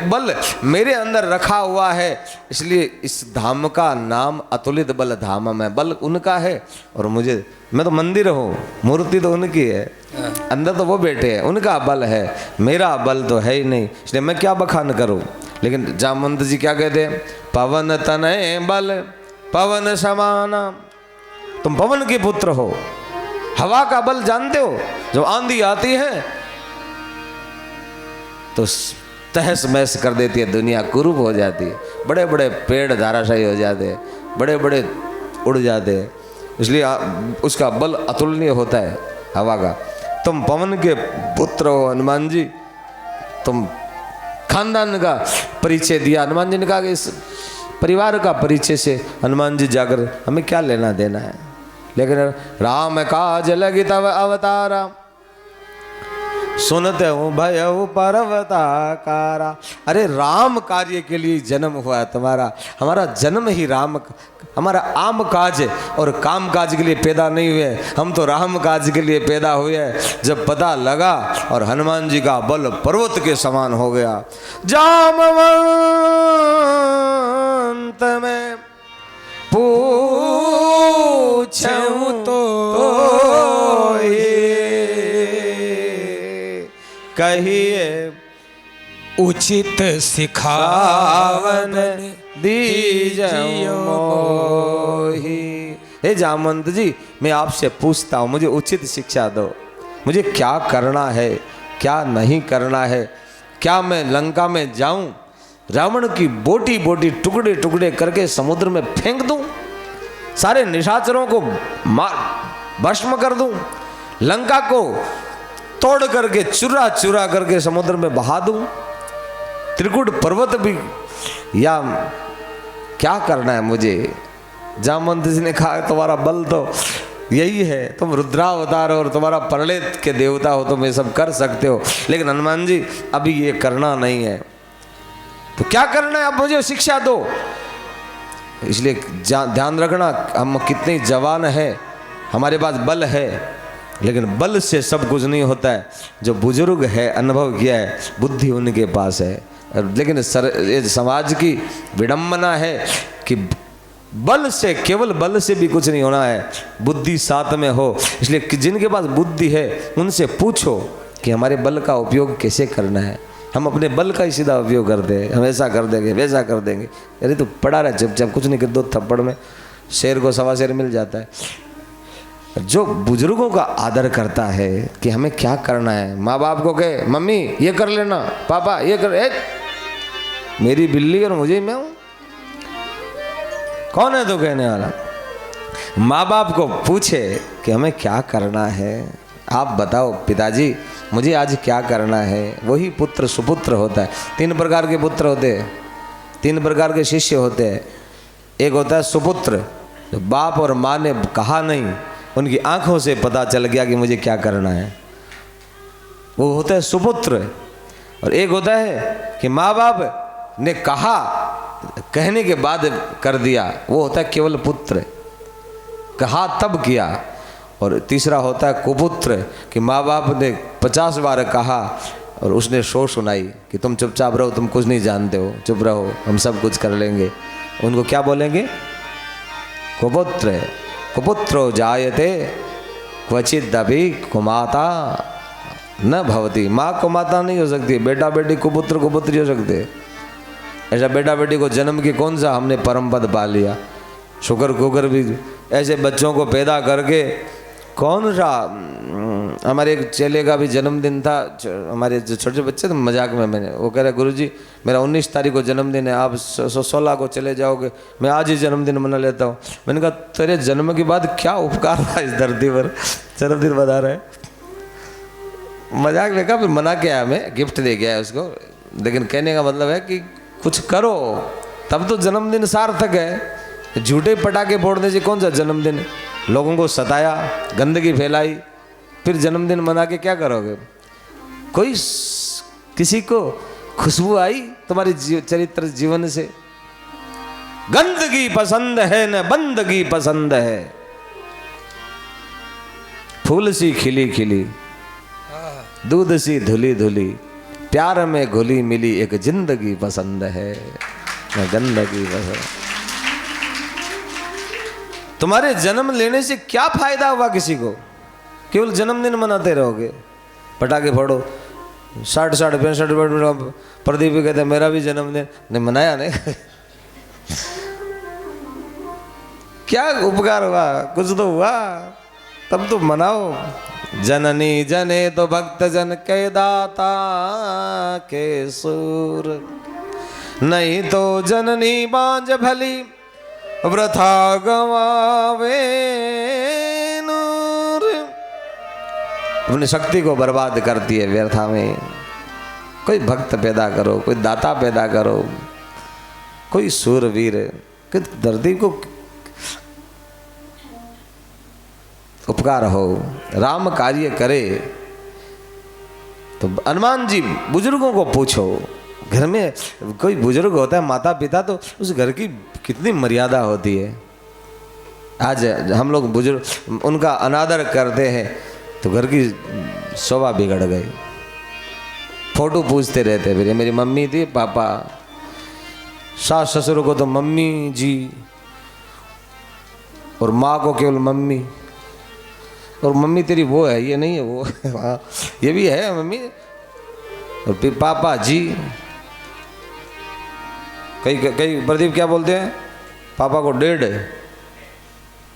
बल मेरे अंदर रखा हुआ है, इसलिए इस धाम का नाम अतुलित बल धाम है। बल उनका है और मुझे, मैं तो मंदिर हूँ, मूर्ति तो उनकी है, अंदर तो वो बैठे हैं, उनका बल है, मेरा बल तो है ही नहीं। इसलिए मैं क्या बखान करूँ। लेकिन जामवंत जी क्या कहते हैं? पवन तनय बल पवन समाना। तुम पवन के पुत्र हो। हवा का बल जानते हो? जब आंधी आती है तो तहस महस कर देती है, दुनिया कुरूप हो जाती है, बड़े बड़े पेड़ धाराशायी हो जाते हैं, बड़े बड़े उड़ जाते हैं। इसलिए उसका बल अतुलनीय होता है। हवा का। तुम पवन के पुत्र हो हनुमान जी, तुम खानदान का परिचय दिया। हनुमान जी ने कहा कि इस परिवार का परिचय से हनुमान जी जाकर हमें क्या लेना देना है। लेकिन राम काज लगी तब अवतारा, सुनते हूँ भयउ पर्वताकारा। अरे राम कार्य के लिए जन्म हुआ है तुम्हारा, हमारा जन्म ही राम, हमारा आम काज है और काम काज के लिए पैदा नहीं हुए, हम तो राम काज के लिए पैदा हुए हैं। जब पता लगा और हनुमान जी का बल पर्वत के समान हो गया। जामवंत में पूछूं तो कहिए उचित सिखावन दीजियो मोहि। हे जामवंत जी, मैं आपसे पूछता हूँ, मुझे उचित शिक्षा दो। मुझे क्या करना है, क्या नहीं करना है। क्या मैं लंका में जाऊं, रावण की बोटी बोटी टुकड़े टुकड़े करके समुद्र में फेंक दूं, सारे निशाचरों को भस्म कर दूं, लंका को तोड़ करके चुरा चुरा करके समुद्र में बहा दूं, त्रिकुट पर्वत भी, या क्या करना है मुझे। जामवंत जी ने कहा तुम्हारा बल तो यही है, तुम रुद्रावतार हो और तुम्हारा प्रलय के देवता हो, तुम ये सब कर सकते हो। लेकिन हनुमान जी अभी ये करना नहीं है, तो क्या करना है, अब मुझे शिक्षा दो। इसलिए ध्यान रखना, हम कितने जवान हैं, हमारे पास बल है, लेकिन बल से सब कुछ नहीं होता है। जो बुजुर्ग है, अनुभव किया है, बुद्धि उनके पास है। लेकिन ये समाज की विडंबना है कि बल से, केवल बल से भी कुछ नहीं होना है, बुद्धि साथ में हो। इसलिए जिनके पास बुद्धि है उनसे पूछो कि हमारे बल का उपयोग कैसे करना है। हम अपने बल का ही सीधा उपयोग करते हैं, हम ऐसा कर देंगे वैसा कर देंगे। अरे तो पड़ा रहा चुपचाप, कुछ नहीं कर दो थप्पड़ में शेर को सवा शेर मिल जाता है। जो बुजुर्गों का आदर करता है कि हमें क्या करना है, माँ बाप को कहे मम्मी ये कर लेना, पापा ये कर, मेरी बिल्ली और मुझे मैं हूं, कौन है तो कहने वाला। माँ बाप को पूछे कि हमें क्या करना है, आप बताओ पिताजी मुझे आज क्या करना है। वही पुत्र सुपुत्र होता है। 3 प्रकार के पुत्र होते हैं, 3 प्रकार के शिष्य होते हैं। एक होता है सुपुत्र, बाप और माँ ने कहा नहीं, उनकी आंखों से पता चल गया कि मुझे क्या करना है, वो होता है सुपुत्र। और एक होता है कि माँ बाप ने कहा, कहने के बाद कर दिया, वो होता है केवल पुत्र, कहा तब किया। और तीसरा होता है कुपुत्र, कि माँ बाप ने 50 बार कहा और उसने शो सुनाई कि तुम चुपचाप रहो, तुम कुछ नहीं जानते हो, चुप रहो, हम सब कुछ कर लेंगे। उनको क्या बोलेंगे? कुपुत्र। कुपुत्रो जायते क्वचिदपि कुमाता न भवति। माँ कुमाता नहीं हो सकती, बेटा बेटी कुपुत्र कुपुत्री हो सकते। ऐसा बेटा बेटी को जन्म के कौन सा हमने परम पद पा लिया। शुक्र कुकर भी ऐसे बच्चों को पैदा करके, कौन सा हमारे एक चेले का भी जन्मदिन था, हमारे जो छोटे बच्चे थे, मजाक में मैंने, वो कह रहे गुरुजी मेरा 19 तारीख को जन्मदिन है, आप 16 को चले जाओगे, मैं आज ही जन्मदिन मना लेता हूँ। मैंने कहा तेरे जन्म के बाद क्या उपकार था इस धरती पर, जन्मदिन बता रहे। मजाक में कहा, फिर मना के आया, मैं गिफ्ट दे गया उसको। लेकिन कहने का मतलब है कि कुछ करो तब तो जन्मदिन सार्थक है। झूठे पटाखे फोड़ने से कौन सा जन्मदिन, लोगों को सताया, गंदगी फैलाई, फिर जन्मदिन मना के क्या करोगे। कोई किसी को खुशबू आई तुम्हारी चरित्र जीवन से? गंदगी पसंद है न बंदगी पसंद है, फूल सी खिली खिली, दूध सी धुली धुली, प्यार में घुली मिली एक जिंदगी पसंद है न गंदगी पसंद। तुम्हारे जन्म लेने से क्या फायदा हुआ किसी को? केवल जन्मदिन मनाते रहोगे, पटाखे फोड़ो, 60 65 प्रदीप भी कहते मेरा भी जन्मदिन नहीं मनाया नहीं। क्या उपकार हुआ? कुछ तो हुआ, तब तो मनाओ। जननी जने तो भक्त जन के दाता के सूर, नहीं तो जननी बांझ भली वृथा गवावे नूर। अपनी शक्ति को बर्बाद करती है व्यर्था में। कोई भक्त पैदा करो, कोई दाता पैदा करो, कोई सूरवीर, कि धरती को उपकार हो, राम कार्य करे। तो हनुमान जी बुजुर्गों को पूछो, घर में कोई बुजुर्ग होता है, माता पिता, तो उस घर की कितनी मर्यादा होती है। आज हम लोग बुजुर्ग उनका अनादर करते हैं तो घर की शोभा बिगड़ गई। फोटो पूछते रहते, फिर मेरी मम्मी थी, पापा, सास ससुर को तो मम्मी जी, और माँ को केवल मम्मी, और मम्मी तेरी वो है, ये नहीं है वो हाँ ये भी है मम्मी, और फिर पापा जी। कई कई प्रदीप क्या बोलते हैं, पापा को डेढ़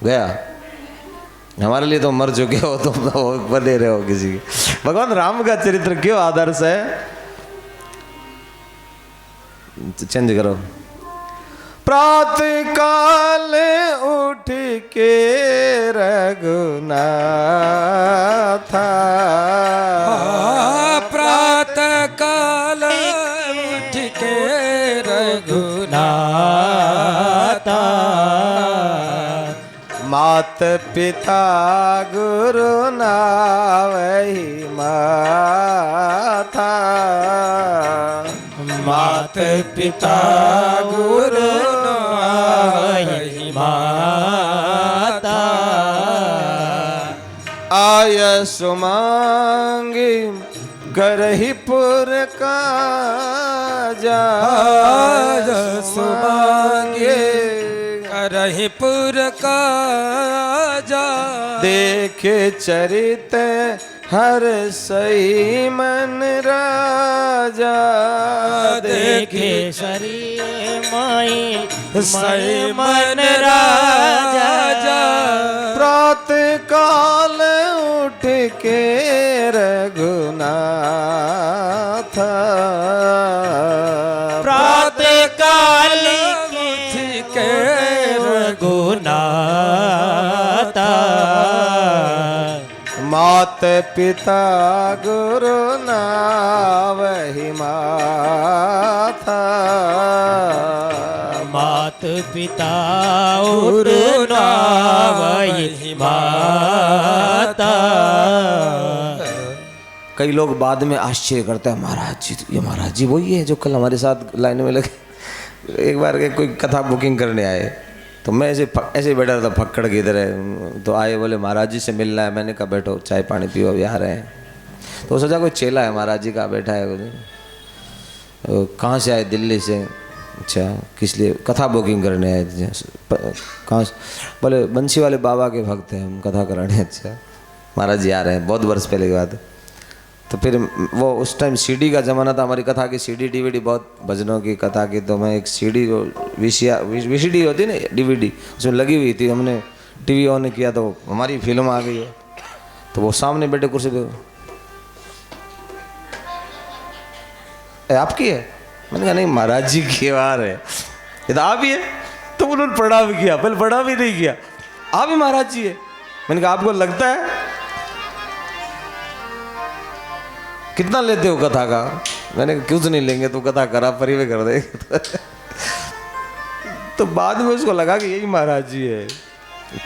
गया, हमारे लिए तो मर चुके हो, तुम तो बदे रहे हो किसी की। भगवान राम का चरित्र क्यों आदर्श है, चेंज करो। प्रातः काल उठ के रघुनाथा, प्रातः काल उठ के रघुनाथा, मात पिता गुरु नावहि माथा, मात पिता गुरु नावहि माता, आय सुमांगी करहि पुर काजा, सुमांगे करहिपुर काजा, देखे चरित हर सही मन राजा, देखे शरीर माई सही मन राजा, प्रातः काल उठ के रघुनाथ, प्रातः काल उठ के रघुनाथा, मात पिता गुरु नावहि माथा, मात पिता गुरु नावहि माता। कई लोग बाद में आश्चर्य करते हैं, महाराज जी, ये महाराज जी वही है जो कल हमारे साथ लाइन में लगे। एक बार के कोई कथा बुकिंग करने आए, तो मैं ऐसे बैठा था फक्कड़ की तरह, तो आए, बोले महाराज जी से मिलना है। मैंने कहा बैठो, चाय पानी पियो, अभी आ रहे हैं। तो सोचा कोई चेला है महाराज जी का बैठा है, कहाँ से आए, दिल्ली से। अच्छा, किस लिए? कथा बुकिंग करने आए। कहाँ से? बोले बंसी वाले बाबा के भक्त हैं हम, कथा कराने। अच्छा, महाराज जी आ रहे हैं, बहुत वर्ष पहले की बात। तो फिर वो उस टाइम सीडी का ज़माना था, हमारी कथा की सीडी डीवीडी, बहुत भजनों की कथा की। तो मैं एक सीडी वीसीडी होती ना, डीवीडी, उसमें लगी हुई थी। हमने टीवी ऑन किया तो हमारी फिल्म आ गई है। तो वो सामने बैठे कुर्सी पे, आपकी है? मैंने कहा नहीं, महाराज जी की बार है। ये तो आप ही है। तो उन्होंने प्रणाम किया, पहले प्रणाम ही नहीं किया, आप ही महाराज जी है। मैंने कहा आपको लगता है? कितना लेते हो कथा का? मैंने कहा कुछ नहीं लेंगे, तो कथा करा परिवे कर देंगे। तो बाद में उसको लगा कि यही महाराज जी है।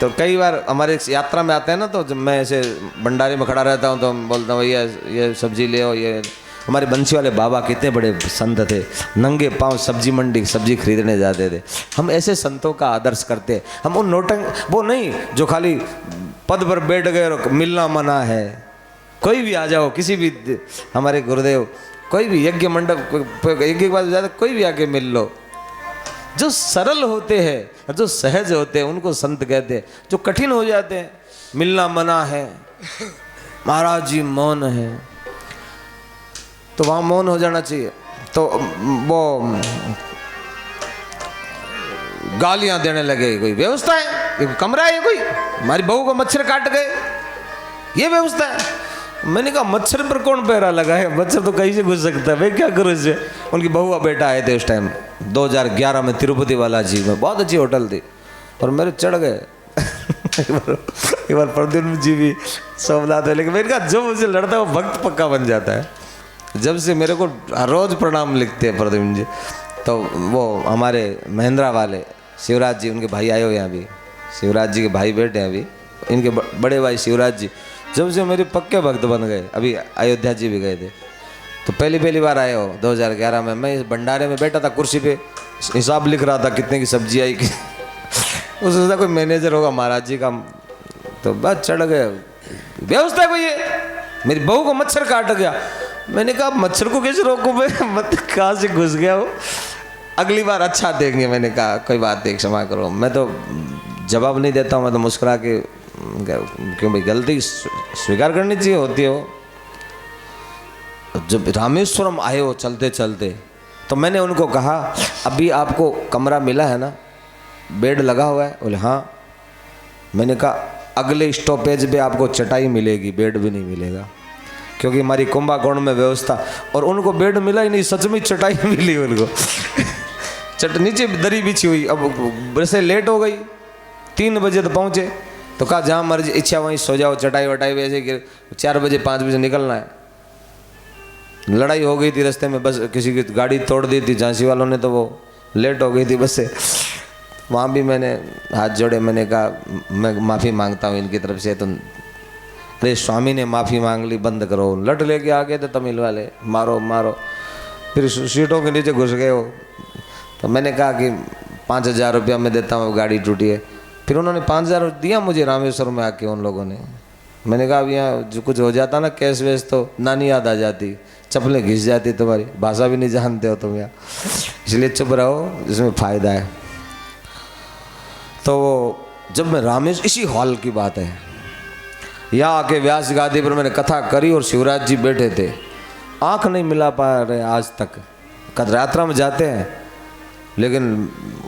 तो कई बार हमारे यात्रा में आते हैं ना, तो जब मैं ऐसे भंडारे में खड़ा रहता हूँ तो हम बोलता हूँ भैया ये सब्जी ले आओ। ये हमारे बंसी वाले बाबा कितने बड़े संत थे, नंगे पांव सब्जी मंडी सब्जी खरीदने जाते थे। हम ऐसे संतों का आदर्श करते। हम उन वो नहीं जो खाली पद पर बैठ गए और मिलना मना है। कोई भी आ जाओ, किसी भी हमारे गुरुदेव, कोई भी यज्ञ मंडप एक बार जाते, कोई भी आके मिल लो। जो सरल होते हैं, जो सहज होते हैं, उनको संत कहते हैं। जो कठिन हो जाते हैं, मिलना मना है, महाराज जी मौन है, तो वहाँ मौन हो जाना चाहिए। तो वो गालियां देने लगे, कोई व्यवस्था है? कमरा है कोई? हमारी बहू को मच्छर काट गए, ये व्यवस्था है? मैंने कहा मच्छर पर कौन पहरा लगा है? मच्छर तो कहीं से घुस सकता है, मैं क्या करूँ इससे? उनकी बहू बेटा आए थे उस टाइम 2011 में तिरुपति बालाजी में, बहुत अच्छी होटल थी, और मेरे चढ़ गए। एक बार प्रद्युम्न जी भी सोमनाथ है, लेकिन मैंने कहा जो मुझसे लड़ता है वो भक्त पक्का बन जाता है। जब से मेरे को हर रोज प्रणाम लिखते हैं प्रद्युम्न जी, तो वो हमारे महिंद्रा वाले शिवराज जी, उनके भाई आए हुए हैं अभी, शिवराज जी के भाई बैठे हैं अभी, इनके बड़े भाई शिवराज जी जब से मेरे पक्के भक्त बन गए। अभी अयोध्या जी भी गए थे, तो पहली बार आए हो 2011 में। मैं इस भंडारे में बैठा था कुर्सी पे, हिसाब लिख रहा था कितने की सब्जी आई कि उस सोचा कोई मैनेजर होगा महाराज जी का, तो बस चढ़ गए। व्यवस्था कोई है, मेरी बहू को मच्छर काट गया। मैंने कहा मच्छर को कैसे रोकूं मैं, मत कहाँ से घुस गया हो, अगली बार अच्छा देंगे। मैंने कहा कोई बात नहीं, क्षमा करो। मैं तो जवाब नहीं देता हूँ, मैं तो मुस्कुरा के, क्यों भाई गलती स्वीकार करनी चाहिए होती है वो। जब रामेश्वरम आए हो चलते चलते, तो मैंने उनको कहा अभी आपको कमरा मिला है ना, बेड लगा हुआ है? बोले हाँ। मैंने कहा अगले स्टॉपेज पे आपको चटाई मिलेगी, बेड भी नहीं मिलेगा, क्योंकि हमारी कुंभकोण में व्यवस्था। और उनको बेड मिला ही नहीं, सच में चटाई मिली उनको नीचे दरी बिछी हुई। अब वैसे लेट हो गई, 3 बजे तो पहुँचे, तो कहा जहाँ मर्जी इच्छा वहीं सो जाओ, चटाई वटाई वैसे कि 4 बजे 5 बजे निकलना है। लड़ाई हो गई थी रास्ते में, बस किसी की गाड़ी तोड़ दी थी झांसी वालों ने, तो वो लेट हो गई थी बस से। वहाँ भी मैंने हाथ जोड़े, मैंने कहा मैं माफ़ी मांगता हूँ इनकी तरफ से। तो अरे स्वामी ने माफ़ी मांग ली, बंद करो। लट लेके आ गए थे तमिल वाले, मारो मारो, फिर सीटों के नीचे घुस गए हो। तो मैंने कहा कि 5,000 रुपया मैं देता हूँ, गाड़ी टूटी है। फिर उन्होंने 5,000 दिया मुझे रामेश्वर में आके उन लोगों ने। मैंने कहा अब यहाँ जो कुछ हो जाता ना कैश वैश, तो नानी याद आ जाती, चप्पलें घिस जाती, तुम्हारी भाषा भी नहीं जानते हो तुम यहाँ, इसलिए चुप रहो, इसमें फ़ायदा है। तो जब मैं रामेश्वर, इसी हॉल की बात है, यहाँ आके व्यास गादी पर मैंने कथा करी और शिवराज जी बैठे थे, आंख नहीं मिला पा रहे आज तक। कद यात्रा में जाते हैं, लेकिन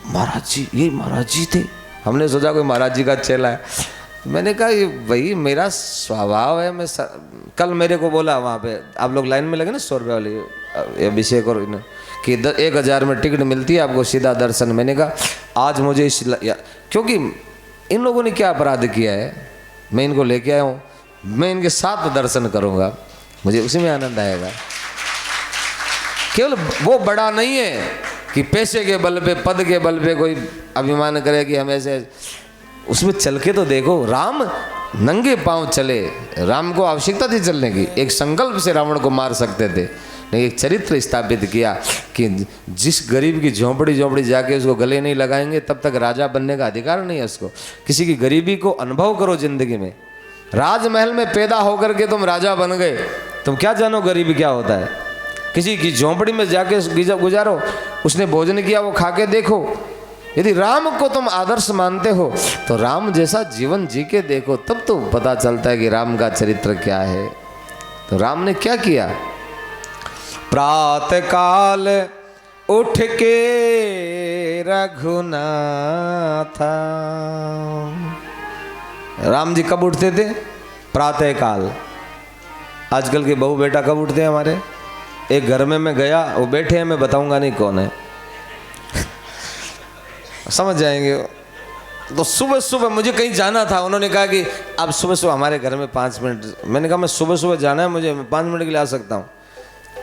महाराज जी, ये महाराज जी थे। हमने सोचा कोई महाराज जी का चेला है। मैंने कहा ये भाई मेरा स्वभाव है। मैं कल मेरे को बोला वहाँ पे, आप लोग लाइन में लगे ना 100 रुपये वाली अभिषेक और कि 1,000 में टिकट मिलती है आपको सीधा दर्शन। मैंने कहा आज मुझे क्योंकि इन लोगों ने क्या अपराध किया है, मैं इनको लेके आया हूँ, मैं इनके साथ दर्शन करूँगा, मुझे उसी में आनंद आएगा। केवल वो बड़ा नहीं है कि पैसे के बल पे, पद के बल पे कोई अभिमान करे कि हम ऐसे, उसमें चल के तो देखो। राम नंगे पांव चले, राम को आवश्यकता थी चलने की, एक संकल्प से रावण को मार सकते थे, लेकिन एक चरित्र स्थापित किया कि जिस गरीब की झोंपड़ी जाके उसको गले नहीं लगाएंगे तब तक राजा बनने का अधिकार नहीं है उसको। किसी की गरीबी को अनुभव करो जिंदगी में। राजमहल में पैदा होकर के तुम राजा बन गए, तुम क्या जानो गरीबी क्या होता है। किसी की झोंपड़ी में जाके गुजारो, उसने भोजन किया वो खा के देखो। यदि राम को तुम आदर्श मानते हो तो राम जैसा जीवन जी के देखो, तब तो पता चलता है कि राम का चरित्र क्या है। तो राम ने क्या किया, प्रातः काल उठ के रघुनाथ। राम जी कब उठते थे, प्रातः काल। आजकल के बहू बेटा कब उठते हैं हमारे। एक घर में मैं गया, वो बैठे हैं, मैं बताऊंगा नहीं कौन है, समझ जाएंगे। तो सुबह सुबह मुझे कहीं जाना था, उन्होंने कहा कि आप सुबह सुबह हमारे घर में 5 मिनट। मैंने कहा मैं सुबह सुबह जाना है मुझे, मैं 5 मिनट के लिए आ सकता हूँ।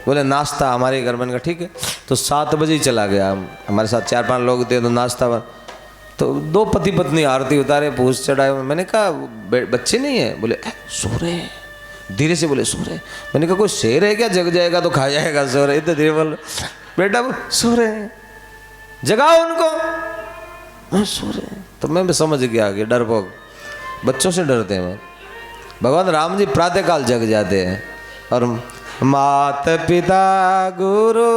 बोले नाश्ता हमारे घर में। मैंने कहा ठीक है। तो 7 बजे ही चला गया। हमारे साथ 4-5 लोग थे, तो नाश्ता, तो 2 पति पत्नी आरती उतारे, पूछ चढ़ाए। मैंने कहा बच्चे नहीं है। बोले सो रहे, धीरे से बोले सो रहे। मैंने कहा कोई शेर है क्या, जग जाएगा तो खा जाएगा, सो रहे। इतने धीरे बोल, बेटा वो सो रहे हैं, जगाओ उनको। सो रहे हैं। तो मैं भी समझ गया कि डरपोक, बच्चों से डरते हैं। भगवान राम जी प्रातःकाल जग जाते हैं। और मात पिता गुरु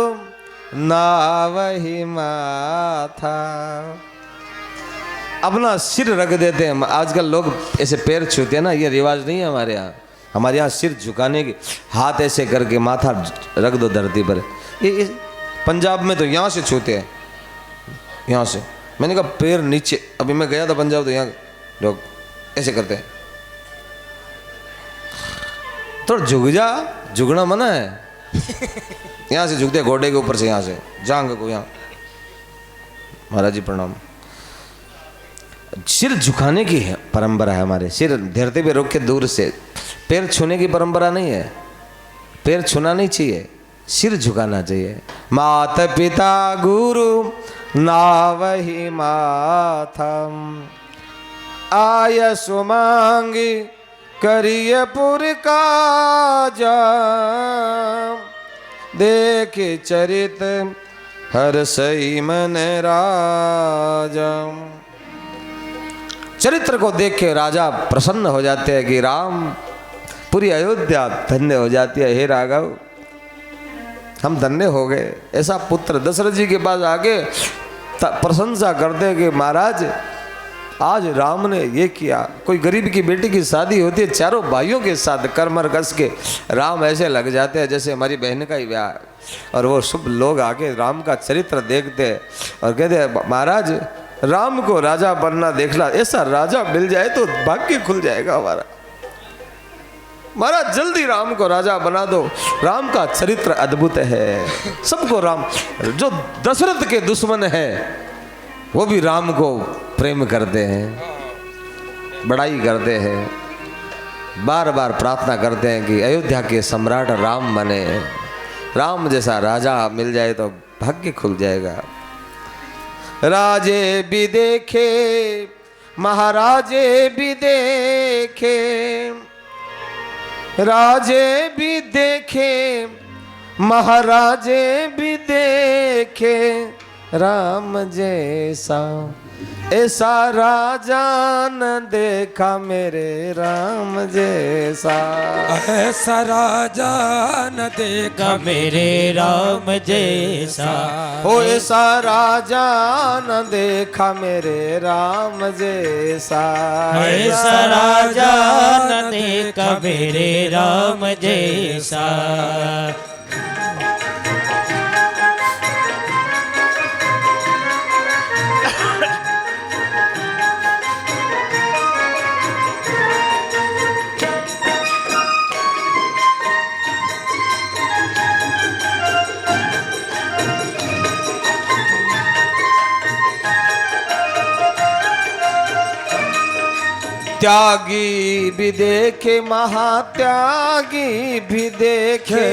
नावहि माथा, अपना सिर रख देते हैं। आजकल लोग ऐसे पैर छूते हैं ना, ये रिवाज नहीं है हमारे यहाँ। हमारे यहाँ सिर झुकाने के, हाथ ऐसे करके माथा रख दो धरती पर। ये पंजाब में तो यहाँ से छूते हैं, यहाँ से। मैंने कहा पैर नीचे। अभी मैं गया था पंजाब, तो यहाँ लोग ऐसे करते हैं। तो झुक जा, झुकना मना है। यहाँ से झुकते, घोड़े के ऊपर से, यहाँ से जांग को यहाँ। महाराज जी प्रणाम। सिर झुकाने की है परंपरा है हमारे। सिर धरती पे रोक के दूर से, पैर छूने की परंपरा नहीं है। पैर छूना नहीं चाहिए, सिर झुकाना चाहिए। मात पिता गुरु नावहि माथम, आय सुमांगी करिय पुर काज, देख चरित हर सई मन राजा। चरित्र को देख के राजा प्रसन्न हो जाते हैं कि राम, पूरी अयोध्या धन्य हो जाती है। हे राघव, हम धन्य हो गए। ऐसा पुत्र दशरथ जी के पास आके प्रशंसा करते हैं कि महाराज आज राम ने ये किया। कोई गरीब की बेटी की शादी होती है, चारों भाइयों के साथ करमर कस के राम ऐसे लग जाते हैं जैसे हमारी बहन का ही ब्याह। और वो शुभ लोग आके राम का चरित्र देखते हैं और कहते हैं महाराज राम को राजा बनना देखना, ऐसा राजा मिल जाए तो भाग्य खुल जाएगा हमारा। महाराज जल्दी राम को राजा बना दो, राम का चरित्र अद्भुत है। सबको राम, जो दशरथ के दुश्मन है वो भी राम को प्रेम करते हैं, बड़ाई करते हैं, बार बार प्रार्थना करते हैं कि अयोध्या के सम्राट राम बने। राम जैसा राजा मिल जाए तो भाग्य खुल जाएगा। राजे भी देखे महाराजे भी देखे, राजे भी देखे महाराजे भी देखे, राम जैसा ऐसा राजा न देखा मेरे राम जैसा। ऐसा राजा न देखा मेरे राम जैसा, ओ ऐसा राजा न देखा मेरे राम जैसा। ऐसा राजा न देखा मेरे राम जैसा। त्यागी भी देखे महात्यागी भी देखे,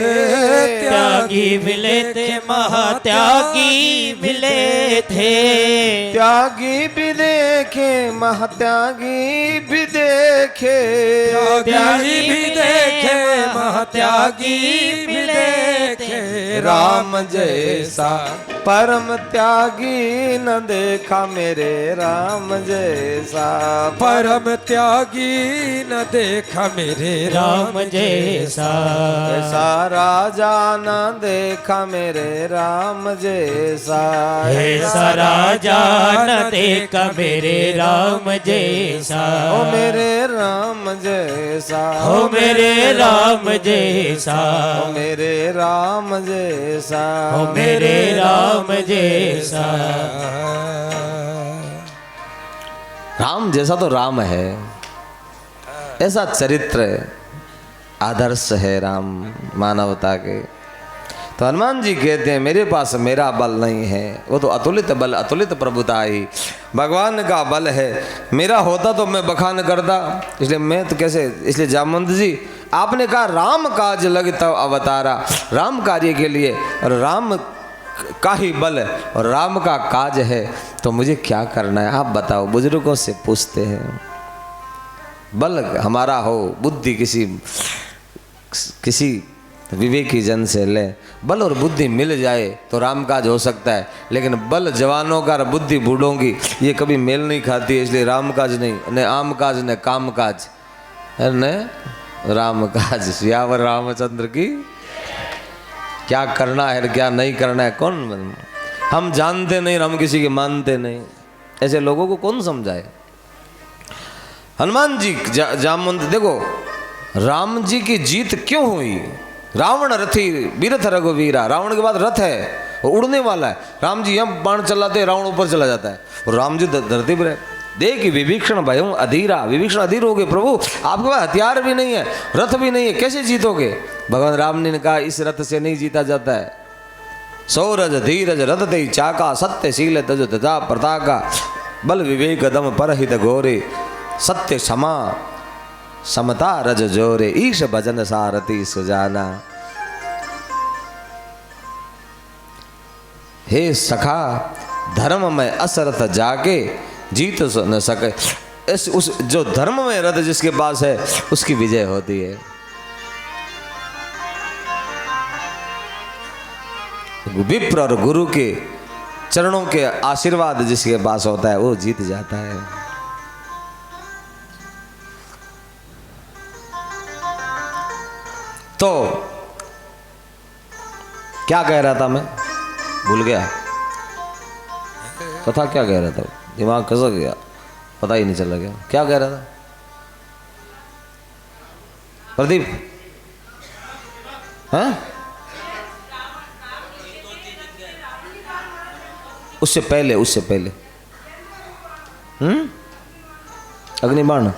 त्यागी मिले थे महात्यागी मिले थे। त्यागी भी देखे महात्यागी भी देखे, त्यागी भी देखे महात्यागी भी देखे, राम जैसा परम त्यागी न देखा मेरे राम जैसा। परम त्यागी न देखा मेरे राम जैसा। ऐसा राजा न देखा मेरे राम जैसा। ऐसा राजा न देखा मेरे राम जैसा। ओ मेरे राम जैसा, ओ मेरे राम जैसा, ओ मेरे राम जैसा, ओ मेरे राम जैसा। राम जैसा तो राम है, ऐसा चरित्र आदर्श है राम मानवता के। तो हनुमान जी कहते हैं मेरे पास मेरा बल नहीं है, वो तो अतुलित बल अतुलित प्रभुता ही भगवान का बल है। मेरा होता तो मैं बखान करता, इसलिए मैं तो कैसे, इसलिए जामवंत जी आपने कहा राम काज लग तब अवतारा, राम कार्य के लिए और राम का ही बल और राम का काज है, तो मुझे क्या करना है आप बताओ। बुजुर्गों से पूछते हैं, बल हमारा हो, बुद्धि किसी विवेकी जन से ले, बल और बुद्धि मिल जाए तो राम काज हो सकता है। लेकिन बल जवानों का और बुद्धि बूढ़ों की ये कभी मेल नहीं खाती है, इसलिए राम काज नहीं, न आम काज न काम काज, न राम काज। सियावर रामचंद्र की क्या करना है क्या नहीं करना है कौन, हम जानते नहीं, हम किसी के मानते नहीं, ऐसे लोगों को कौन समझाए। हनुमान जी जामवंत देखो राम जी की जीत क्यों हुई। रावण रथी बीरथ रघुवीरा, रावण के बाद रथ है वो उड़ने वाला है। राम जी हम बाण चलाते रावण ऊपर चला जाता है और राम जी धरती पर है। देख विभीषण भयं अधीरा, विभीषण अधीर हो गए, प्रभु आपके पास हथियार भी नहीं है, रथ भी नहीं है, कैसे जीतोगे। भगवान राम ने कहा इस रथ से नहीं जीता जाता है। सौरज धीरज रथ दे चाका, सत्य शील तज तथा प्रताका। बल विवेक दम परहित घोरे, सत्य क्षमा समता रज जोरे, ईश भजन सारथी सुजाना। हे सखा धर्म में असरथ जाके जीत न सके। उस जो धर्म में रथ जिसके पास है उसकी विजय होती है। विप्र और गुरु के चरणों के आशीर्वाद जिसके पास होता है वो जीत जाता है। तो क्या कह रहा था मैं, भूल गया कथा क्या कह रहा था, दिमाग खसक गया, पता ही नहीं चला गया क्या कह रहा था। प्रदीप हाँ उससे पहले अग्निबाण,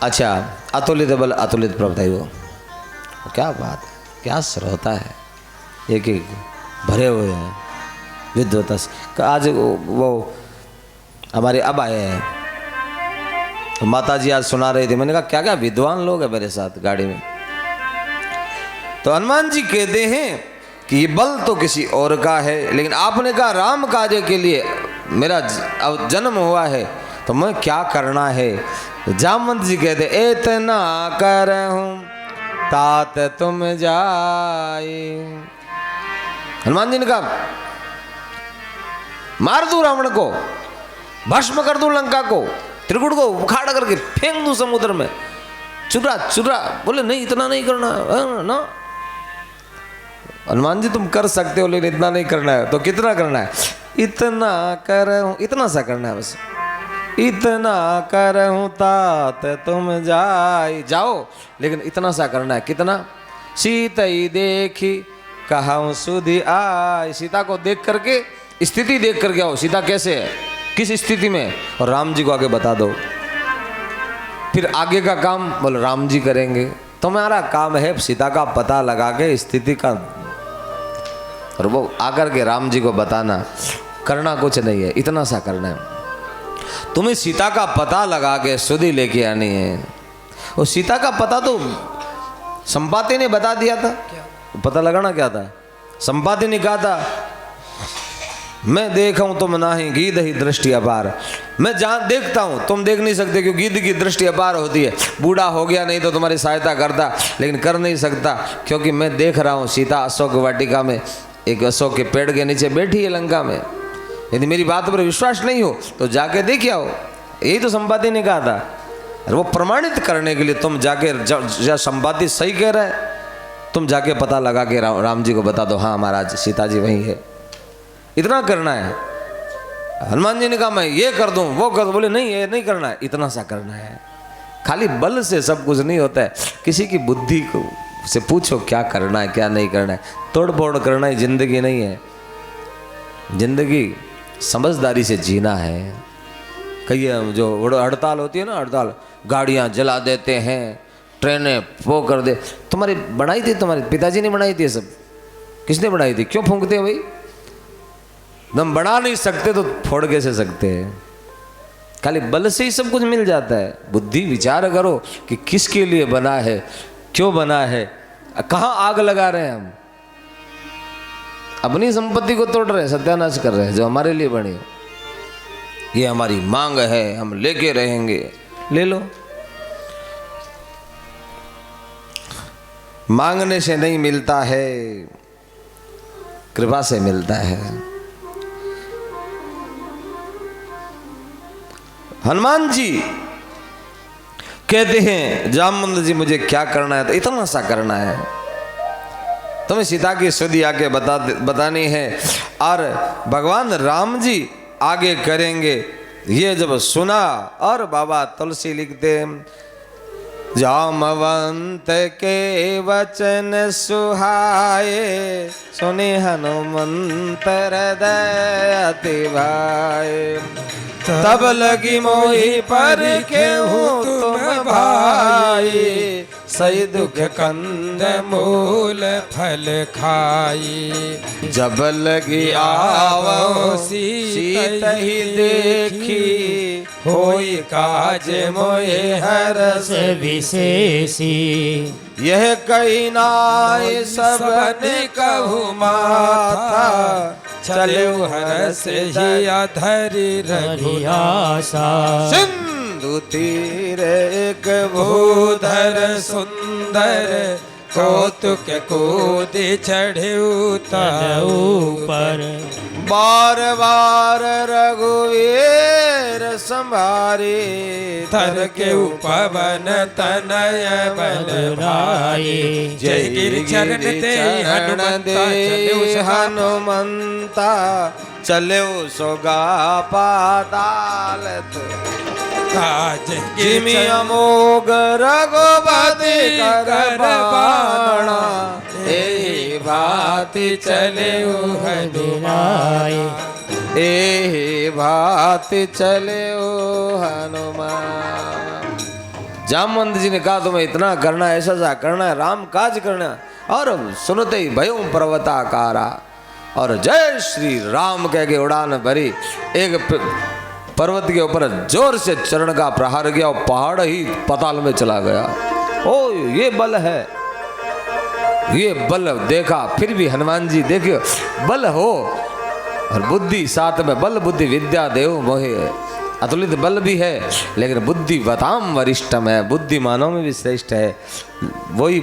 अच्छा अतुलित बल अतुलित प्रभुता वो क्या बात है, क्या श्रोता है, एक एक भरे हुए हैं विद्वता से। आज वो हमारे अब आए हैं, माता जी आज सुना रही थी, मैंने कहा क्या क्या विद्वान लोग हैं मेरे साथ गाड़ी में। तो हनुमान जी कहते हैं कि ये बल तो किसी और का है, लेकिन आपने कहा राम कार्य के लिए मेरा जन्म हुआ है तो मैं क्या करना है। जामवंत जी कहते इतना करहूं तात तुम जाए। हनुमान जी ने कहा मार दूं रावण को, भस्म कर दूं लंका को, त्रिकुट को उखाड़ करके फेंक दूं समुद्र में, चुरा चुरा। बोले नहीं इतना नहीं करना ना हनुमान जी, तुम कर सकते हो लेकिन इतना नहीं करना है। तो कितना करना है, इतना करहूं, इतना सा करना है बस, इतना करहूं तात तुम जाओ, लेकिन इतना सा करना है। कितना, सीता ही देखी कहूं सुधि आय। सीता को देख करके, स्थिति देख करके आओ, सीता कैसे है, किस स्थिति में, और राम जी को आगे बता दो। फिर आगे का काम बोलो राम जी करेंगे। तुम्हारा काम है सीता का पता लगा के स्थिति का, और वो आकर के राम जी को बताना। करना कुछ नहीं है, इतना सा करना है। तुम्हें सीता का पता लगा के सुधि लेके आनी है। और सीता का पता तो संपाति ने बता दिया था। पता लगाना क्या था, संपाति ने कहा था मैं देखा हूं तुम नाही गीध ही दृष्टि अपार। मैं जहां देखता हूं तुम देख नहीं सकते, क्योंकि गीध की दृष्टि अपार होती है। बूढ़ा हो गया नहीं तो तुम्हारी सहायता करता, लेकिन कर नहीं सकता, क्योंकि मैं देख रहा हूं सीता अशोक वाटिका में एक अशोक के पेड़ के नीचे बैठी है लंका में। यदि मेरी बात पर विश्वास नहीं हो तो जाके देख आओ। यही तो संपाति ने कहा था। और वो प्रमाणित करने के लिए तुम जाके, जब संपाति सही कह रहा है, तुम जाके पता लगा के राम जी को बता दो, हाँ महाराज सीता जी वहीं है। इतना करना है। हनुमान जी ने कहा मैं ये कर दूं वो कर दूं, बोले नहीं ये नहीं करना है, इतना सा करना है। खाली बल से सब कुछ नहीं होता है, किसी की बुद्धि को से पूछो क्या करना है क्या नहीं करना है। तोड़ फोड़ करना ही जिंदगी नहीं है। जिंदगी समझदारी से जीना है। कई जो हड़ताल होती है ना, हड़ताल, गाड़ियां जला देते हैं, ट्रेनें वो कर दे। तुम्हारी बनाई थी, तुम्हारे पिताजी ने बनाई थी ये सब, किसने बनाई थी, क्यों फूंकते हो भाई। तुम बना नहीं सकते तो फोड़ कैसे सकते हैं। खाली बल से ही सब कुछ मिल जाता है। बुद्धि विचार करो कि किसके लिए बना है, क्यों बना है, कहाँ आग लगा रहे हैं हम। अपनी संपत्ति को तोड़ रहे हैं, सत्यानाश कर रहे हैं जो हमारे लिए बनी हो। ये हमारी मांग है, हम लेके रहेंगे, ले लो। मांगने से नहीं मिलता है, कृपा से मिलता है। हनुमान जी कहते हैं जामवंत जी मुझे क्या करना है, तो इतना सा करना है। तुम्हें सीता की सुधि आके बतानी है, और भगवान राम जी आगे करेंगे। ये जब सुना, और बाबा तुलसी लिखते जामवंत के वचन सुहाए, सुने हनुमंत हृदय अति भाए। तब लगी मोही पर के हूँ तुम भाई, सही दुख कंद मूल फल खाई। जब लगी आवो सीत ही देखी, होई काज मोहे हरस विशेषी। यह कही नाय सबने कहु माथा, चलो हरस हिया धरि रघुयासा। सिंधु तीर एक भूधर सुंदर, कौतुक कूदि चढ़े तन ऊपर। बार बार रघुवीर संभारे, तर के पवन तनय बलराई। जय गिर चरण दे हनुमंता, चलो सोगा पाताल। जिमि अमोघ रघुपति कर बाणा, ए भांति चले हनुमान। ए भांति चले हनुमान। जामवंत जी ने कहा तुम्हें इतना करना है, ऐसा करना है, राम काज करना है। और सुनते ही भयों पर्वताकारा, और जय श्री राम कह के उड़ान भरी। एक पर्वत के ऊपर जोर से चरण का प्रहार किया और पहाड़ ही पाताल में चला गया। ओ ये बल है, ये बल देखा। फिर भी हनुमान जी देखियो, बल हो और बुद्धि साथ में। बल बुद्धि विद्या देव मोहे, अतुलित बल भी है लेकिन बुद्धि बताम वरिष्ठम है, बुद्धिमानों में भी श्रेष्ठ है। वही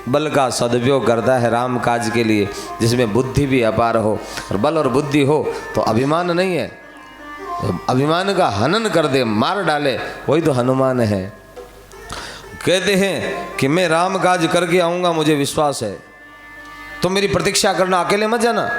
बल का सदुपयोग करता है राम काज के लिए, जिसमें बुद्धि भी अपार हो। और बल और बुद्धि हो तो अभिमान नहीं है, अभिमान का हनन कर दे, मार डाले, वही तो हनुमान है। कहते हैं कि मैं राम काज करके आऊँगा, मुझे विश्वास है। तुम मेरी प्रतीक्षा करना, अकेले मत जाना।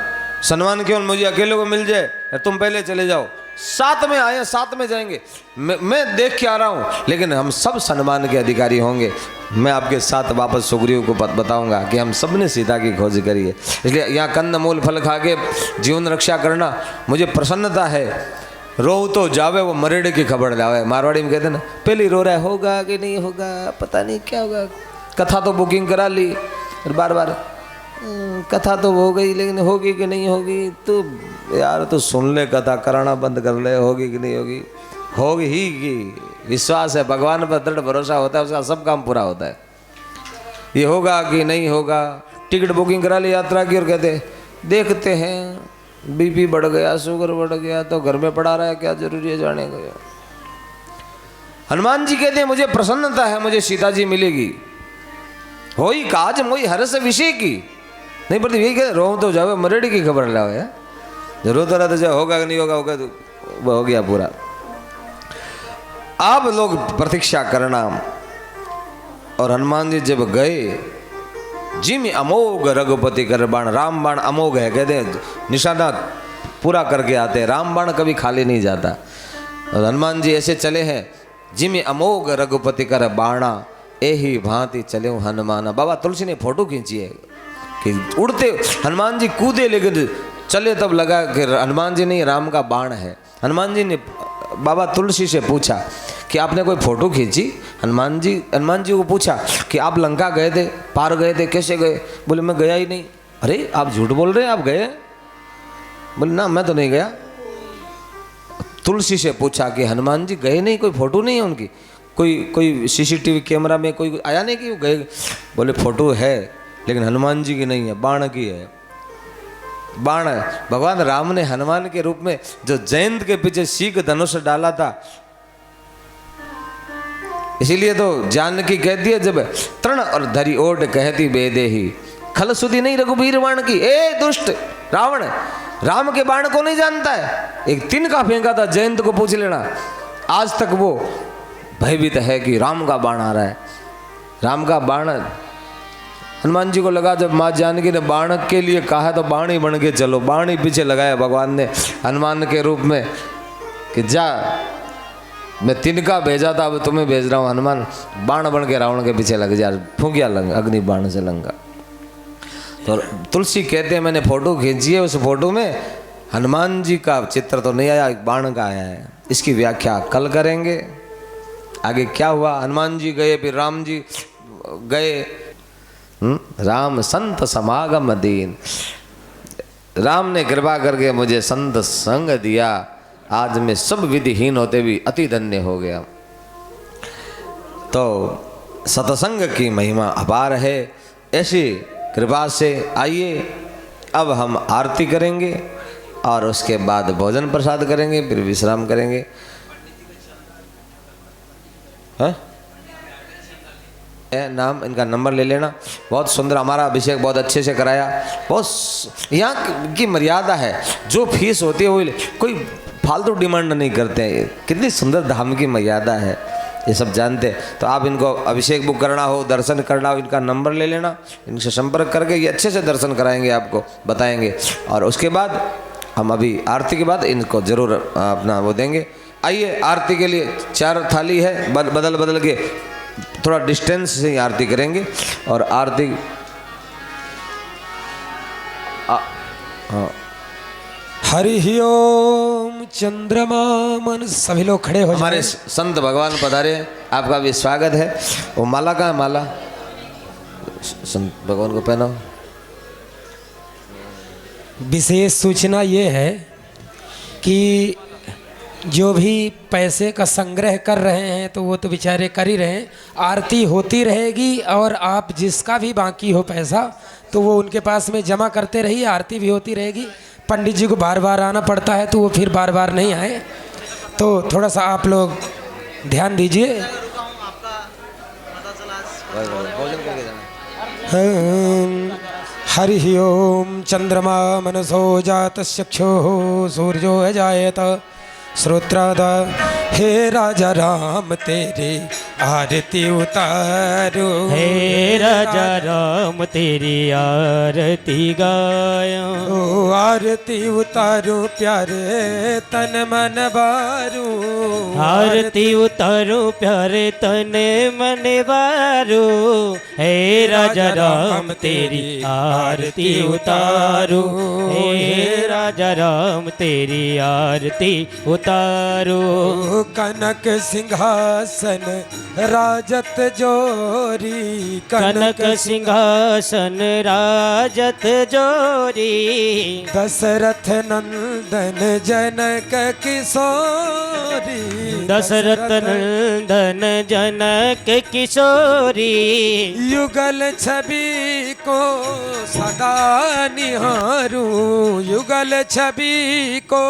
सम्मान केवल मुझे अकेले को मिल जाए, तुम पहले चले जाओ। साथ में आए, साथ में जाएंगे। मैं देख के आ रहा हूँ, लेकिन हम सब सम्मान के अधिकारी होंगे। मैं आपके साथ वापस सुग्रीव को बताऊंगा कि हम सब ने सीता की खोज करी है। इसलिए यहाँ कंद मूल फल खा के जीवन रक्षा करना मुझे प्रसन्नता है। रो तो जावे वो मरेड़े की खबर लावे। मारवाड़ी में कहते ना, पहले रो रहा है, होगा कि नहीं होगा, पता नहीं क्या होगा। कथा तो बुकिंग करा ली, और बार बार कथा तो हो गई, लेकिन होगी कि नहीं होगी। तो यार तो सुन ले, कथा कराना बंद कर ले, होगी कि नहीं होगी। होगी ही की विश्वास है, भगवान पर दृढ़ भरोसा होता है, उसका सब काम पूरा होता है। ये होगा कि नहीं होगा। टिकट बुकिंग करा ली यात्रा की, और कहते देखते हैं, बीपी बढ़ गया, शुगर बढ़ गया, तो घर में पड़ा रहा है, क्या जरूरी है जाने का। हनुमान जी कहते हैं मुझे प्रसन्नता है, मुझे सीता जी मिलेगी। हो ही काज मोई हर्ष विषय की, नहीं पड़ती यही कहते, रो तो जाओ मरेड़ी की खबर लाओ यार। जरूर तो रहा तो जाओ, होगा कि नहीं होगा, होगा तो वो हो गया पूरा। आप लोग प्रतीक्षा करना। और हनुमान जी जब गए, जिम अमोघ रघुपति कर बाण, राम बाण अमोघ है, कहते हैं निशाना पूरा करके आते हैं। राम बाण कभी खाली नहीं जाता। और हनुमान जी ऐसे चले हैं, जिम अमोघ रघुपति कर बाणा, एही भांति चले हनुमाना। बाबा तुलसी ने फोटो खींची है कि उड़ते हनुमान जी कूदे, लेकिन चले तब लगा कि हनुमान जी नहीं, राम का बाण है। हनुमान जी ने बाबा तुलसी से पूछा कि आपने कोई फोटो खींची। हनुमान जी को पूछा कि आप लंका गए थे, पार गए थे, कैसे गए? बोले मैं गया ही नहीं। अरे आप झूठ बोल रहे हैं, आप गए? बोले ना मैं तो नहीं गया। तुलसी से पूछा कि हनुमान जी गए नहीं, कोई फोटो नहीं है उनकी, कोई सीसीटीवी कैमरा में कोई आया नहीं कि वो गए? बोले फोटो है लेकिन हनुमान जी की नहीं है, बाण की है। बाण भगवान राम ने हनुमान के रूप में जो जयंत के पीछे सीख धनुष डाला था, इसीलिए तो जानकी कहती है जब तृण और धरी ओट कहती बेदे ही, खल सुधी नहीं रघुबीर बाण की। ए दुष्ट रावण, राम के बाण को नहीं जानता है। एक तिनका फेंका था, जयंत को पूछ लेना। आज तक वो भयभीत है कि राम का बाण आ रहा है। राम का बाण हनुमान जी को लगा, जब माँ जानकी ने बाण के लिए कहा तो बाण ही बन के चलो। बाण ही पीछे लगाया भगवान ने हनुमान के रूप में कि जा, मैं तिनका भेजा था, अब तुम्हें भेज रहा हूँ हनुमान, बाण बन के रावण के पीछे लग जा। फूंकिया अग्नि बाण से लंका। तो तुलसी कहते हैं मैंने फोटो खींची है, उस फोटो में हनुमान जी का चित्र तो नहीं आया, बाण का आया है। इसकी व्याख्या कल करेंगे। आगे क्या हुआ, हनुमान जी गए, फिर राम जी गए। राम संत समागम दीन, राम ने कृपा करके मुझे संत संग दिया, आज मैं सब विधिहीन होते भी अति धन्य हो गया। तो सत्संग की महिमा अपार है। ऐसी कृपा से आइए, अब हम आरती करेंगे और उसके बाद भोजन प्रसाद करेंगे, फिर विश्राम करेंगे। हाँ? नाम, इनका नंबर ले लेना। बहुत सुंदर, हमारा अभिषेक बहुत अच्छे से कराया। बहुत यहाँ की मर्यादा है, जो फीस होती है वो कोई फालतू डिमांड नहीं करते हैं। कितनी सुंदर धाम की मर्यादा है, ये सब जानते हैं। तो आप इनको अभिषेक बुक करना हो, दर्शन करना हो, इनका नंबर ले लेना, इनसे संपर्क करके ये अच्छे से दर्शन कराएंगे, आपको बताएंगे। और उसके बाद हम अभी आरती के बाद इनको ज़रूर अपना वो देंगे। आइए, आरती के लिए 4 थाली है, बदल बदल के थोड़ा डिस्टेंस से आरती करेंगे। और आरती हाँ, हरि ओम चंद्रमा मन। सभी लोग खड़े हो हमारे जाएं। संत भगवान पधारे, आपका भी स्वागत है। वो माला कहाँ है? माला संत भगवान को पहनाओ। विशेष सूचना ये है कि जो भी पैसे का संग्रह कर रहे हैं तो वो तो बेचारे कर ही रहे हैं। आरती होती रहेगी और आप जिसका भी बाकी हो पैसा तो वो उनके पास में जमा करते रहिए। आरती भी होती रहेगी। पंडित जी को बार बार आना पड़ता है तो वो फिर बार बार नहीं आए, तो थोड़ा सा आप लोग ध्यान दीजिए। हरि ओम चंद्रमा मनसो जातस्य चक्षुः सूर्यो अजायत श्रोत्रादा। हे राजा राम तेरी आरती उतारो, हे राजा राम तेरी आरती गाया। ओ आरती उतारो प्यारे तन मन बारू, आरती उतारो प्यारे तन मन बारो। हे राजा राम तेरी आरती उतारो, हे राजा राम तेरी आरती उतारो। कनक सिंहासन राजत जोरी, कनक सिंहासन राजत जोरी। दशरथ नंदन जनक किशोरी, दशरथ नंदन जनक किशोरी। युगल छवि को सदा निहारू, युगल छवि को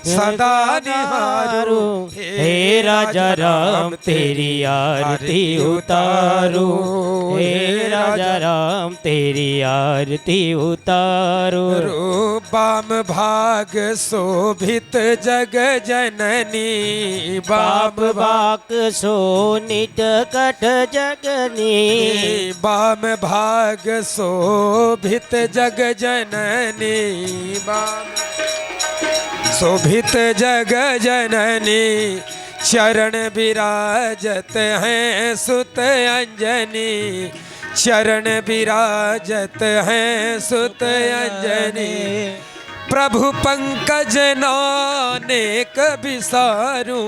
सदा निहारू। हे राजा राम तेरी आरती उतारो, हे राजा राम तेरी आरती उतारो। बाम भाग शोभित जग जननी, बाम भाग शोनित कट जगनी। बाम भाग शोभित जग जननी, बाम शोभित जग जननी। चरण विराजत हैं सुत अंजनी, चरण विराजत हैं सुत अंजनी। प्रभु पंकज नानेक बिसारू,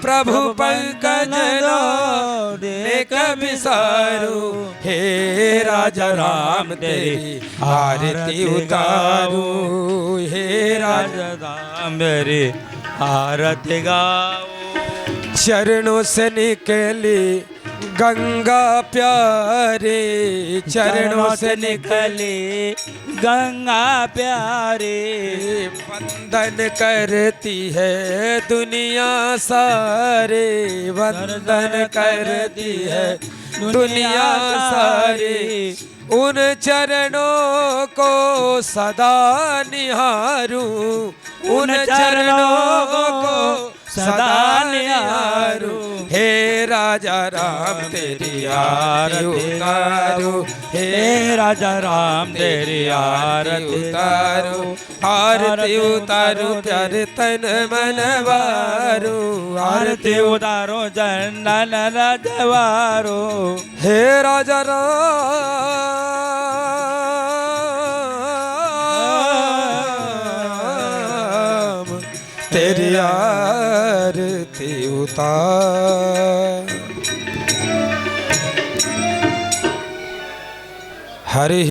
प्रभु पंकज नानेक बिसारू। हे राजा राम तेरी आरती उतारू, हे राजा राम मेरी आरती गाओ। चरणों से निकली गंगा प्यारे, चरणों से निकली गंगा प्यारे। वंदन करती है दुनिया सारे, वंदन करती है दुनिया सारी। उन चरणों को सदा निहारूं, उन चरणों को सदा निहारूं। हे राजा राम तेरी आरती उतारो, हे राजा राम तेरी आरती उतारो। आरती उतारो प्यारे तन मन वारो, आरती उतारो जनन रजवारो। हे राजा राम तेरी आरती उतार। हरि